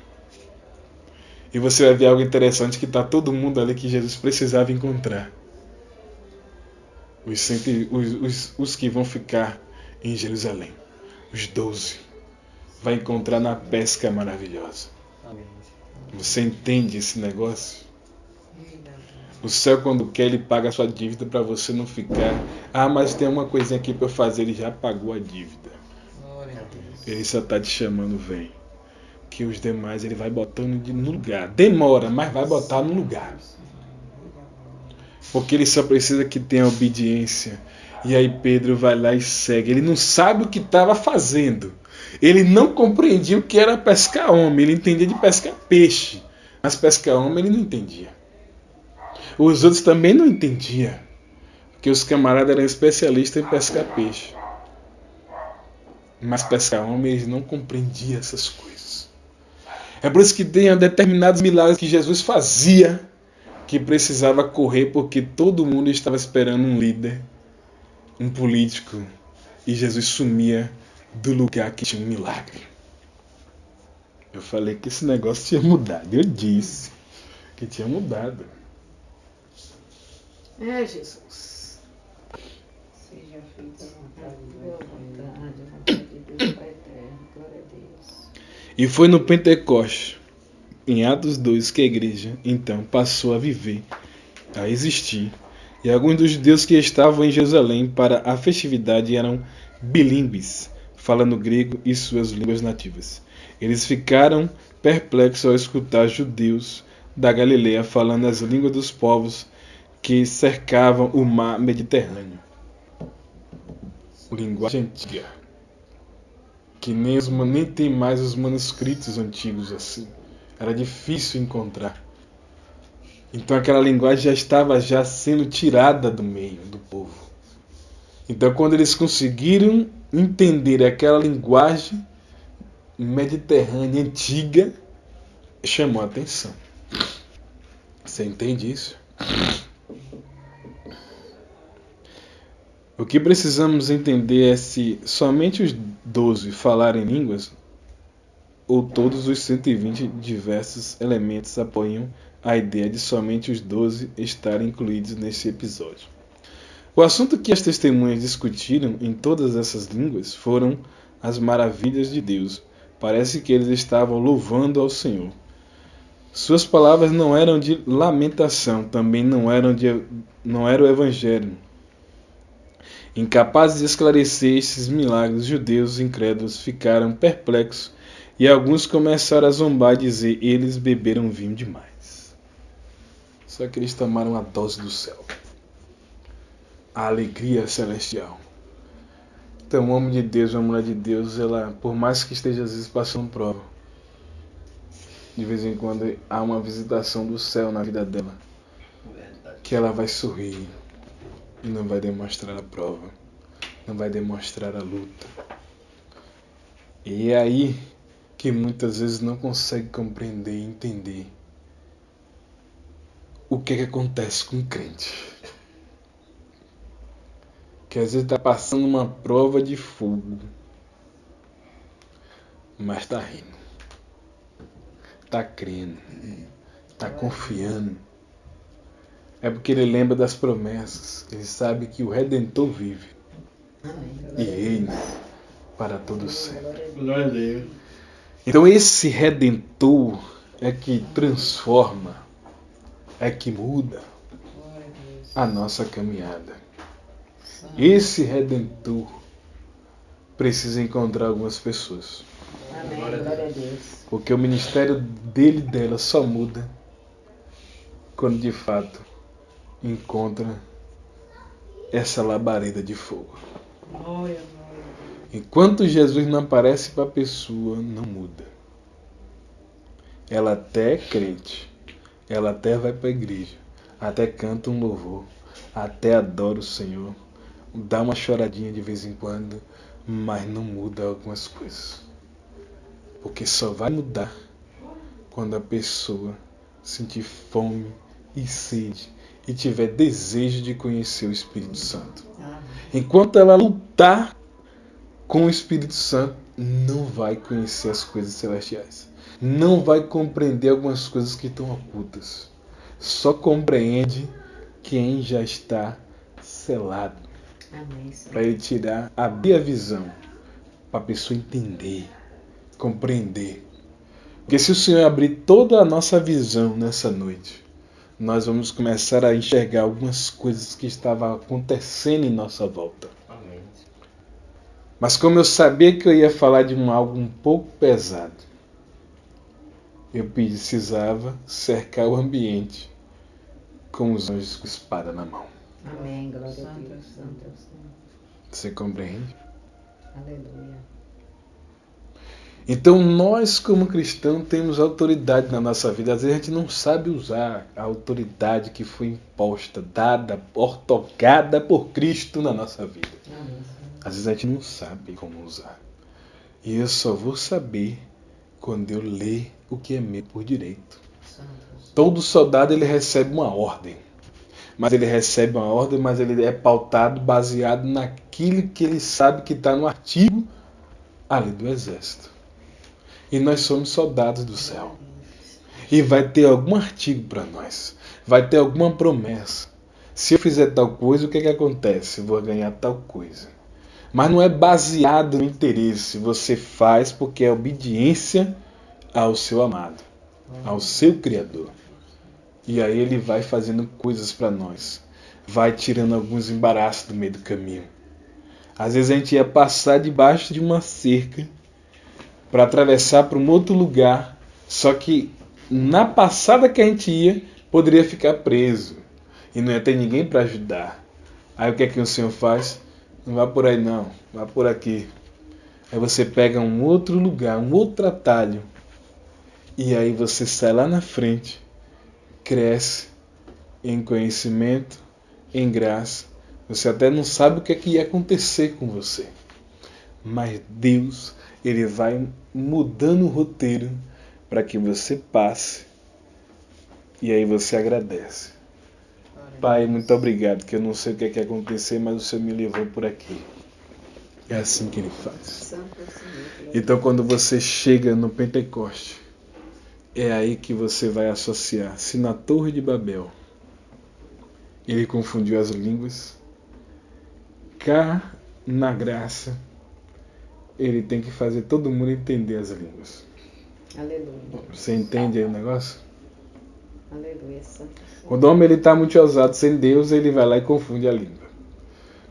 E você vai ver algo interessante, que está todo mundo ali que Jesus precisava encontrar. Os que vão ficar em Jerusalém. Os 12. Vai encontrar na pesca maravilhosa. Amém. Você entende esse negócio? Eita, glória. O céu, quando quer, ele paga a sua dívida para você não ficar: ah, mas tem uma coisinha aqui para eu fazer. Ele já pagou a dívida. Glória a Deus. Ele só está te chamando, vem. Que os demais ele vai botando no lugar. Demora, mas vai botar no lugar. Porque ele só precisa que tenha obediência. E aí Pedro vai lá e segue. Ele não sabe o que estava fazendo. Ele não compreendia o que era pescar homem. Ele entendia de pescar peixe. Mas pescar homem ele não entendia. Os outros também não entendiam. Porque os camaradas eram especialistas em pescar peixe. Mas pescar homem eles não compreendiam essas coisas. É por isso que tem determinados milagres que Jesus fazia, que precisava correr, porque todo mundo estava esperando um líder, um político, e Jesus sumia do lugar que tinha um milagre. Eu falei que esse negócio tinha mudado. Eu disse que tinha mudado. É, Jesus. Seja feita a vontade do Boa Eterno. vontade, a vontade de Deus Pai eterno. Glória a Deus. E foi no Pentecoste, em Atos 2, que a igreja então passou a viver, a existir. E alguns dos judeus que estavam em Jerusalém para a festividade eram bilíngues, falando grego e suas línguas nativas. Eles ficaram perplexos ao escutar judeus da Galileia falando as línguas dos povos que cercavam o mar Mediterrâneo. Linguagem antiga. Que nem tem mais os manuscritos antigos assim. Era difícil encontrar. Então aquela linguagem já estava sendo tirada do meio do povo. Então quando eles conseguiram entender aquela linguagem mediterrânea antiga, chamou a atenção. Você entende isso? O que precisamos entender é se somente os 12 falarem línguas, ou todos os 120 diversos elementos apoiam a ideia de somente os 12 estarem incluídos nesse episódio. O assunto que as testemunhas discutiram em todas essas línguas foram as maravilhas de Deus. Parece que eles estavam louvando ao Senhor. Suas palavras não eram de lamentação, também não era o Evangelho. Incapazes de esclarecer esses milagres, os judeus incrédulos ficaram perplexos e alguns começaram a zombar e dizer: eles beberam vinho demais. Só que eles tomaram a dose do céu, a alegria celestial. Então, o homem de Deus, a mulher de Deus, ela, por mais que esteja às vezes passando prova, de vez em quando há uma visitação do céu na vida dela, que ela vai sorrir e não vai demonstrar a prova, não vai demonstrar a luta. E é aí que muitas vezes não consegue compreender e entender o que acontece com o crente. Que às vezes está passando uma prova de fogo, mas está rindo, está crendo, está confiando. É porque ele lembra das promessas, ele sabe que o Redentor vive e reina para todo sempre. Glória a Deus. Então esse Redentor é que transforma, é que muda a nossa caminhada. Esse Redentor precisa encontrar algumas pessoas. Amém. Glória a Deus. Porque o ministério dele e dela só muda quando de fato encontra essa labareda de fogo. Glória. Enquanto Jesus não aparece para a pessoa, não muda. Ela até é crente, ela até vai para a igreja, até canta um louvor, até adora o Senhor, dá uma choradinha de vez em quando, mas não muda algumas coisas. Porque só vai mudar quando a pessoa sentir fome e sede e tiver desejo de conhecer o Espírito Santo. Enquanto ela lutar com o Espírito Santo, não vai conhecer as coisas celestiais. Não vai compreender algumas coisas que estão ocultas. Só compreende quem já está selado. Para ele tirar, abrir a visão, para a pessoa entender, compreender. Porque se o Senhor abrir toda a nossa visão nessa noite, nós vamos começar a enxergar algumas coisas que estavam acontecendo em nossa volta. Amém. Mas como eu sabia que eu ia falar de algo um pouco pesado, eu precisava cercar o ambiente com os anjos com espada na mão. Amém. Glória a Deus. Santo é o Senhor. Você compreende? Aleluia. Então nós como cristãos temos autoridade na nossa vida. Às vezes a gente não sabe usar a autoridade que foi imposta, dada, ortogada por Cristo na nossa vida. Amém. Às vezes a gente não sabe como usar. E eu só vou saber quando eu ler o que é meu por direito. Todo soldado ele recebe uma ordem. Mas ele recebe uma ordem, mas ele é pautado, baseado naquilo que ele sabe que está no artigo ali do exército. E nós somos soldados do céu. E vai ter algum artigo para nós. Vai ter alguma promessa. Se eu fizer tal coisa, o que acontece? Eu vou ganhar tal coisa. Mas não é baseado no interesse. Você faz porque é obediência ao seu amado, ao seu Criador. E aí ele vai fazendo coisas para nós. Vai tirando alguns embaraços do meio do caminho. Às vezes a gente ia passar debaixo de uma cerca para atravessar para um outro lugar. Só que na passada que a gente ia, poderia ficar preso. E não ia ter ninguém para ajudar. Aí o que é que o Senhor faz? Não vá por aí não, vá por aqui. Aí você pega um outro lugar, um outro atalho. E aí você sai lá na frente. Cresce em conhecimento, em graça. Você até não sabe o que é que ia acontecer com você. Mas Deus, Ele vai mudando o roteiro para que você passe. E aí você agradece. Pai, muito obrigado, que eu não sei o que é que ia acontecer, mas o Senhor me levou por aqui. É assim que ele faz. Santo é o Senhor. Então quando você chega no Pentecoste, é aí que você vai associar. Se na Torre de Babel ele confundiu as línguas, cá na graça ele tem que fazer todo mundo entender as línguas. Aleluia. Você entende aí o negócio? Aleluia. Santo é o Senhor. Quando o homem está muito ousado sem Deus, ele vai lá e confunde a língua.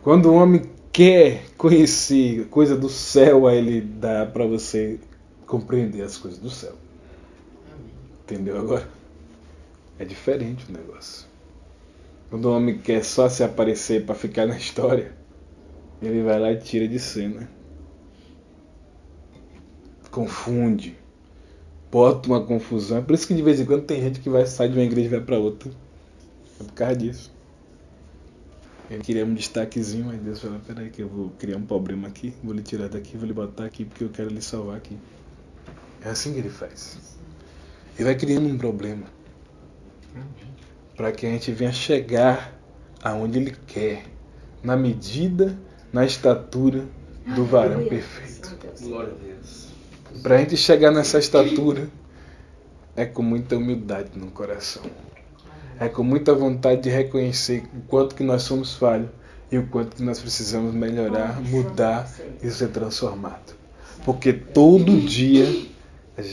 Quando o homem quer conhecer coisa do céu, aí ele dá para você compreender as coisas do céu. Entendeu agora? É diferente o negócio. Quando o homem quer só se aparecer para ficar na história, ele vai lá e tira de cena. Confunde. Bota uma confusão. É por isso que de vez em quando tem gente que vai sair de uma igreja e vai para outra. É por causa disso. Ele queria um destaquezinho, mas Deus falou, peraí que eu vou criar um problema aqui, vou lhe tirar daqui, vou lhe botar aqui porque eu quero lhe salvar aqui. É assim que ele faz. Ele vai criando um problema para que a gente venha chegar aonde ele quer, na medida, na estatura do varão perfeito. Santo é o Senhor. Glória a Deus. Para a gente chegar nessa estatura, é com muita humildade no coração. É com muita vontade de reconhecer o quanto que nós somos falhos e o quanto que nós precisamos melhorar, mudar e ser transformado. Porque todo dia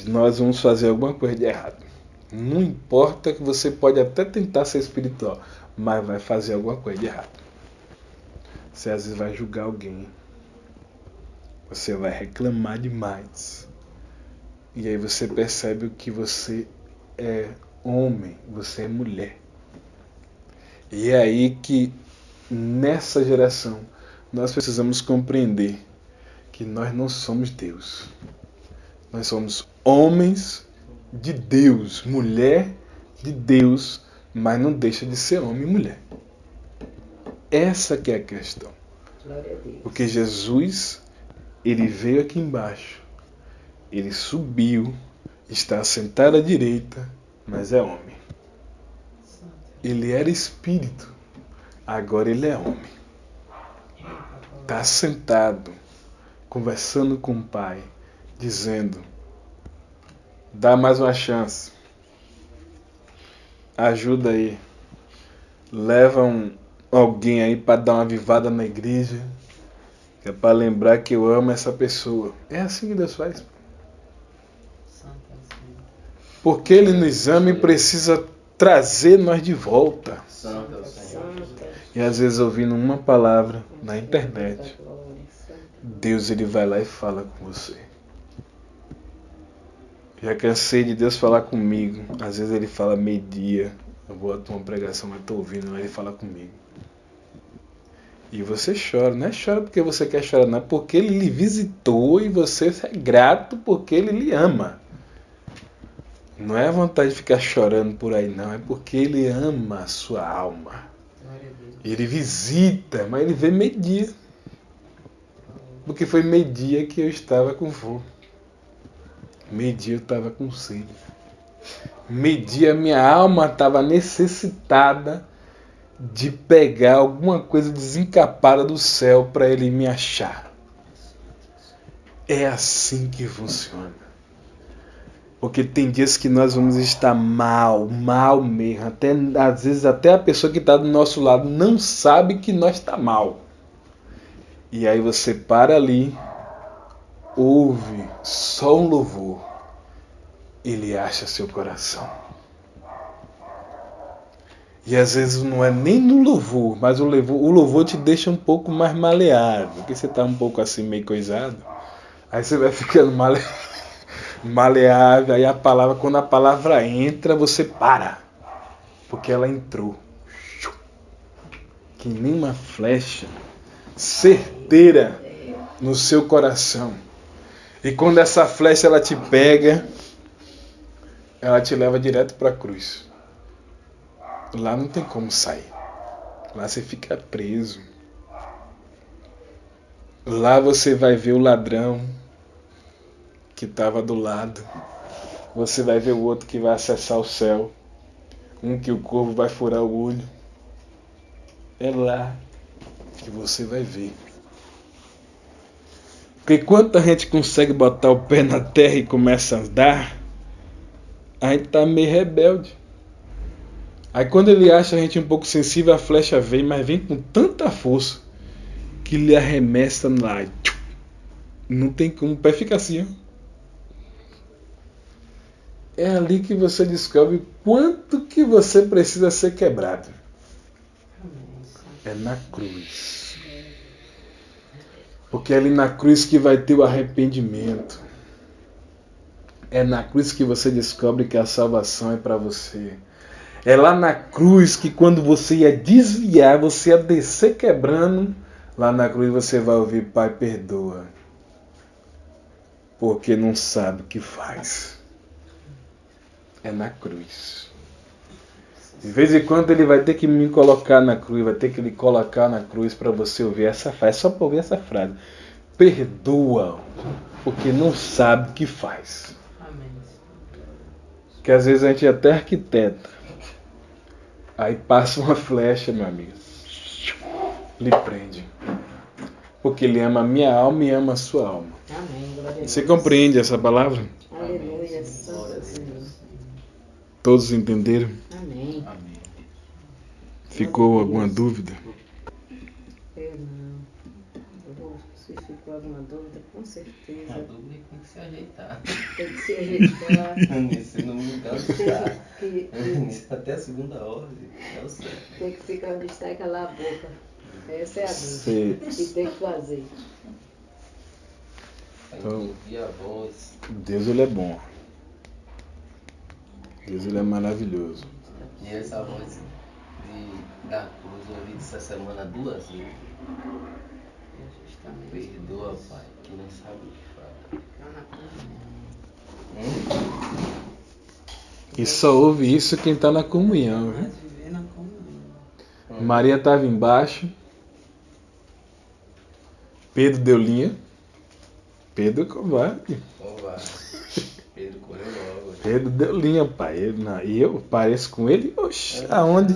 nós vamos fazer alguma coisa de errado. Não importa que você pode até tentar ser espiritual, mas vai fazer alguma coisa de errado. Você às vezes vai julgar alguém. Você vai reclamar demais. E aí você percebe que você é homem, você é mulher. E é aí que, nessa geração, nós precisamos compreender que nós não somos Deus. Nós somos homens de Deus, mulher de Deus, mas não deixa de ser homem e mulher. Essa que é a questão. Glória a Deus. Porque Jesus, ele veio aqui embaixo, ele subiu, está sentado à direita, mas é homem. Ele era espírito, agora ele é homem. Está sentado, conversando com o Pai, dizendo, dá mais uma chance, ajuda aí, leva alguém aí para dar uma avivada na igreja, que é para lembrar que eu amo essa pessoa. É assim que Deus faz. Santo é o Senhor. Porque Ele nos ama e precisa trazer nós de volta. Santo é o Senhor. Santo é E às vezes ouvindo uma palavra na internet, a glória. Santo. Deus ele vai lá e fala com você. Já cansei de Deus falar comigo. Às vezes ele fala meio-dia. Eu vou a uma pregação, mas estou ouvindo, mas ele fala comigo. E você chora. Não é chora porque você quer chorar, não. É porque ele lhe visitou e você é grato porque ele lhe ama. Não é a vontade de ficar chorando por aí, não. É porque ele ama a sua alma. Glória a Deus. Ele visita, mas ele vê meio-dia. Porque foi meio-dia que eu estava com fome. Meio-dia eu estava com sede. Meio-dia minha alma estava necessitada de pegar alguma coisa desencapada do céu para ele me achar. É assim que funciona. Porque tem dias que nós vamos estar mal mesmo. Às vezes até a pessoa que está do nosso lado não sabe que nós está mal. E aí você para ali, ouve só um louvor. Ele acha seu coração. E às vezes não é nem no louvor, mas o louvor te deixa um pouco mais maleado. Porque você está um pouco assim meio coisado. Aí você vai ficando maleável. Aí quando a palavra entra, você para. Porque ela entrou. Que nem uma flecha. Certeira no seu coração. E quando essa flecha ela te pega, ela te leva direto para a cruz. Lá não tem como sair. Lá você fica preso. Lá você vai ver o ladrão que estava do lado. Você vai ver o outro que vai acessar o céu. Um que o corvo vai furar o olho. É lá que você vai ver. Porque quando a gente consegue botar o pé na terra e começa a andar, a gente tá meio rebelde. Aí quando ele acha a gente um pouco sensível, a flecha vem, mas vem com tanta força que lhe arremessa lá. Não tem como, o pé fica assim, ó. É ali que você descobre quanto que você precisa ser quebrado. É na cruz. Porque é ali na cruz que vai ter o arrependimento. É na cruz que você descobre que a salvação é para você. É lá na cruz que quando você ia desviar, você ia descer quebrando, lá na cruz você vai ouvir: Pai, perdoa, porque não sabe o que faz. É na cruz. De vez em quando ele vai ter que me colocar na cruz, vai ter que lhe colocar na cruz para você ouvir essa frase. É só para ouvir essa frase: perdoa, porque não sabe o que faz. Amém. Que às vezes a gente é até arquiteta. Aí passa uma flecha, meu amigo, lhe prende. Porque ele ama a minha alma e ama a sua alma. Amém. Glória a Deus. Você compreende essa palavra? Aleluia. Santo é o Senhor. Todos entenderam? Amém. Amém. Ficou alguma dúvida? Eu não. Se ficou alguma dúvida, com A certeza. dúvida tem que se ajeitar. Tem que se ajeitar. Nesse não me engano, que- até a segunda ordem, é o certo. Tem que ficar onde está e calar a boca. Essa é a Você- dúvida. E tem que fazer. Pra Então- ouvir a voz. Deus, ele é bom. Deus, ele é maravilhoso. E essa voz da cruz eu ouvi essa semana 2 vezes. Justamente. Perdoa, Pai, que não sabe o que faz. Ficar na comunhão. E só ouve isso quem está na comunhão, viu? Mas viver na comunhão. Maria estava embaixo. Pedro deu linha. Pedro é covarde. Então vai. Pedro correu logo. Pedro deu linha, pai. E eu pareço com ele? Oxe, aonde?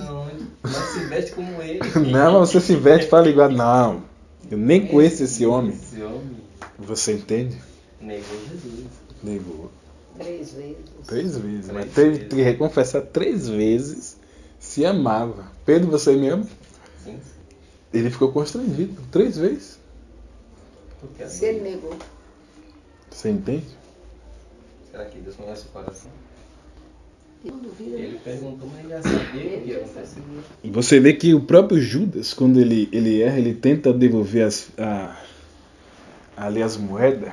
Mas se veste como ele. Não, mas você se veste para igual. Não, eu nem conheço esse homem. Esse homem Você entende? negou Jesus. Negou 3 vezes. 3 vezes. Mas Três teve vezes. que reconfessar 3 vezes se amava. Pedro, você me ama? Sim. Ele ficou constrangido 3 vezes. Porque Se ele assim, negou. Você entende? será que Deus conhece o coração? Eu não duvido. Ele perguntou, mas ele já sabia o que Ele ia já acontecer. sabia. E você vê que o próprio Judas, quando ele erra, ele tenta devolver ali as moedas.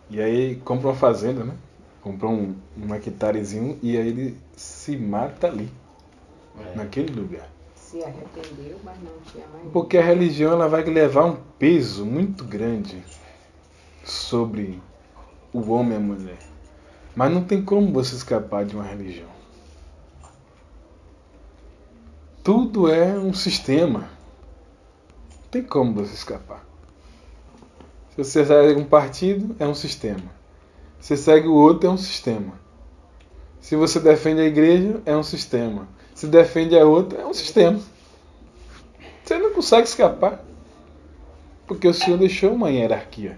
E aí compra uma fazenda, né? Compra um hectarezinho e aí ele se mata ali, naquele lugar. Se arrependeu, mas não tinha mais. Porque a religião ela vai levar um peso muito grande sobre o homem e a mulher. Mas não tem como você escapar de uma religião. Tudo é um sistema. Não tem como você escapar. Se você segue um partido, é um sistema. Se você segue o outro, é um sistema. Se você defende a igreja, é um sistema. Se defende a outra, é um sistema. Você não consegue escapar. Porque o Senhor deixou uma hierarquia.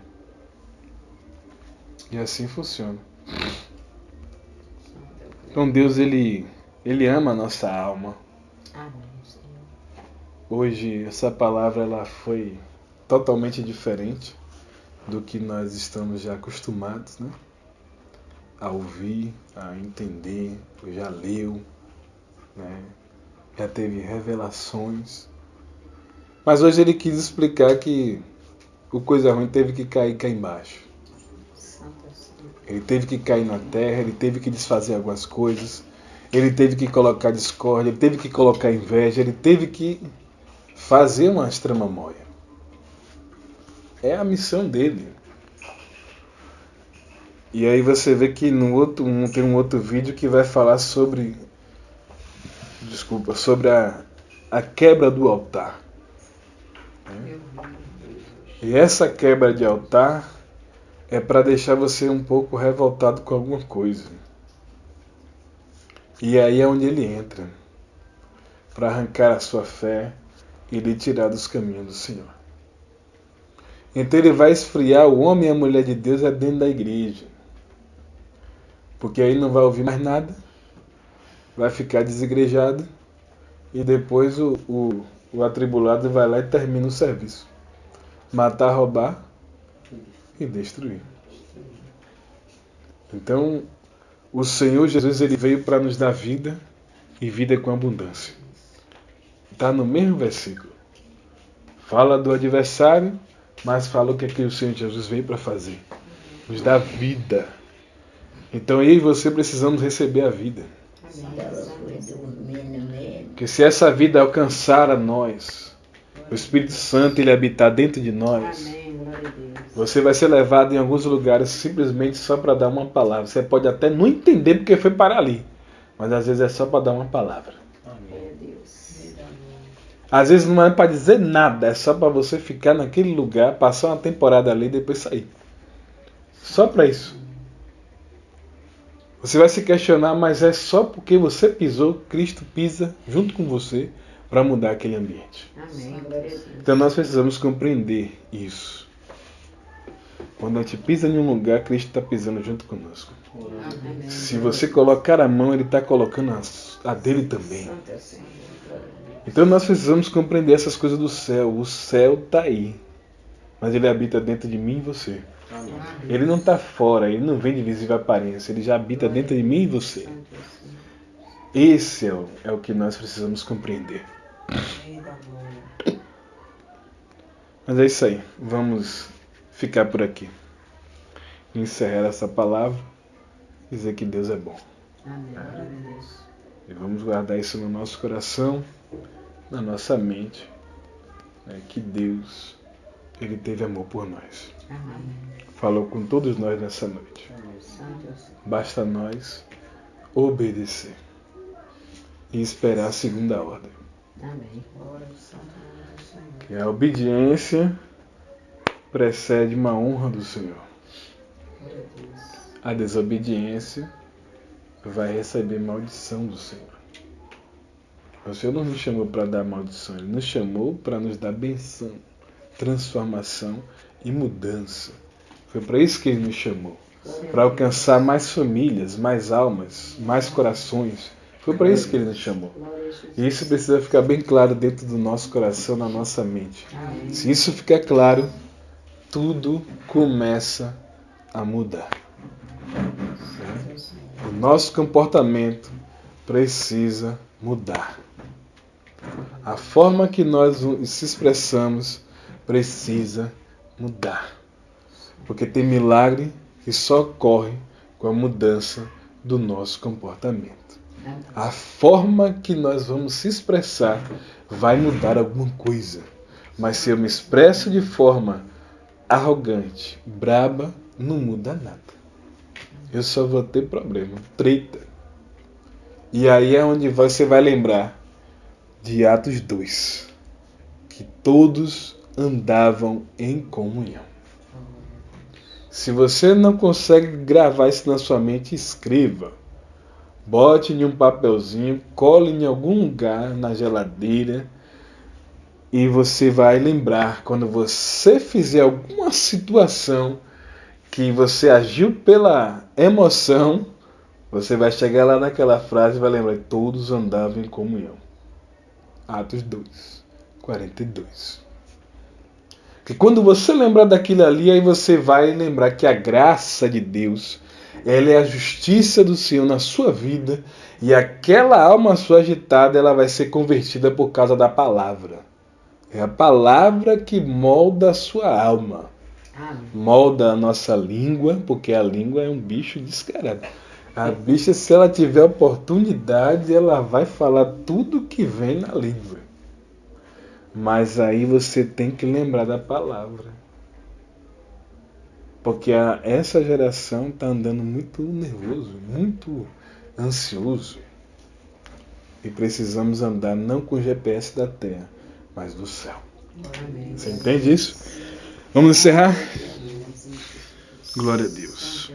E assim funciona. Então Deus, ele ama a nossa alma. Amém, Senhor. Hoje essa palavra ela foi totalmente diferente do que nós estamos já acostumados, né? A ouvir, a entender, já leu, né? Já teve revelações. Mas hoje ele quis explicar que o coisa ruim teve que cair cá embaixo. Santo é o Senhor. Ele teve que cair na terra, ele teve que desfazer algumas coisas, ele teve que colocar discórdia, ele teve que colocar inveja, ele teve que fazer uma estramamóia. É a missão dele. E aí você vê que tem um outro vídeo que vai falar sobre a quebra do altar. E essa quebra de altar é para deixar você um pouco revoltado com alguma coisa. E aí é onde ele entra, para arrancar a sua fé e lhe tirar dos caminhos do Senhor. Então ele vai esfriar o homem e a mulher de Deus dentro da igreja. Porque aí não vai ouvir mais nada, vai ficar desigrejado e depois o atribulado vai lá e termina o serviço. Matar, roubar e destruir. Então, o Senhor Jesus ele veio para nos dar vida e vida com abundância. Está no mesmo versículo. Fala do adversário, mas fala o que é que o Senhor Jesus veio para fazer. Nos dá vida. Então eu e você precisamos receber a vida. Estava foi dormindo mesmo. Porque se essa vida alcançar a nós, o Espírito Santo ele habitar dentro de nós, Amém, glória a Deus. você vai ser levado em alguns lugares simplesmente só para dar uma palavra. Você pode até não entender porque foi parar ali, mas às vezes é só para dar uma palavra. Glória a Deus. Às vezes não é para dizer nada, é só para você ficar naquele lugar, passar uma temporada ali e depois sair. Só para isso. Você vai se questionar, mas é só porque você pisou, Cristo pisa junto com você para mudar aquele ambiente. Amém, glória a Deus. Então nós precisamos compreender isso. Quando a gente pisa em um lugar, Cristo está pisando junto conosco. Amém. Se você colocar a mão, Ele está colocando a dele também. Santo é o Senhor. Glória a Deus. Então nós precisamos compreender essas coisas do céu. O céu está aí, mas Ele habita dentro de mim e você. Ele não está fora, Ele não vem de visível aparência. Ele já habita dentro de mim e você. Santo é o Senhor. Esse é o que nós precisamos compreender. Mas é isso aí. Vamos ficar por aqui. Encerrar essa palavra. Dizer que Deus é bom. Amém, glória a Deus. E vamos guardar isso no nosso coração, na nossa mente. Que Deus, Ele teve amor por nós. Amém. Falou com todos nós nessa noite. Santo é o Senhor. Basta nós obedecer e esperar a segunda ordem. Amém. Glória ao santo nome do Senhor. Que a obediência precede uma honra do Senhor. Glória a Deus. A desobediência vai receber maldição do Senhor. O Senhor não nos chamou para dar maldição, Ele nos chamou para nos dar benção, transformação e mudança. Foi para isso que Ele nos chamou. Para alcançar mais famílias, mais almas, mais corações. Foi para isso que Ele nos chamou. Glória a Jesus. E isso precisa ficar bem claro dentro do nosso coração, na nossa mente. Amém. Se isso ficar claro, tudo começa a mudar. Santo é o Senhor. O nosso comportamento precisa mudar. A forma que nós se expressamos precisa mudar. Porque tem milagre que só ocorre com a mudança do nosso comportamento. A forma que nós vamos se expressar vai mudar alguma coisa. Mas se eu me expresso de forma arrogante, braba, não muda nada. Eu só vou ter problema, treta. E aí é onde você vai lembrar de Atos 2, que todos andavam em comunhão. Se você não consegue gravar isso na sua mente, escreva. Bote em um papelzinho, cole em algum lugar, na geladeira, e você vai lembrar, quando você fizer alguma situação que você agiu pela emoção, você vai chegar lá naquela frase e vai lembrar que todos andavam em comunhão. Atos 2, 42. Que quando você lembrar daquilo ali, aí você vai lembrar que a graça de Deus, ela é a justiça do Senhor na sua vida, e aquela alma sua agitada, ela vai ser convertida por causa da palavra. É a palavra que molda a sua alma. Amém. Molda a nossa língua, porque a língua é um bicho descarado. A bicha, se ela tiver oportunidade, ela vai falar tudo que vem na língua. Mas aí você tem que lembrar da palavra. Porque essa geração está andando muito nervoso, muito ansioso. E precisamos andar não com o GPS da terra, mas do céu. Amém. Você entende isso? Vamos encerrar? Glória a Deus.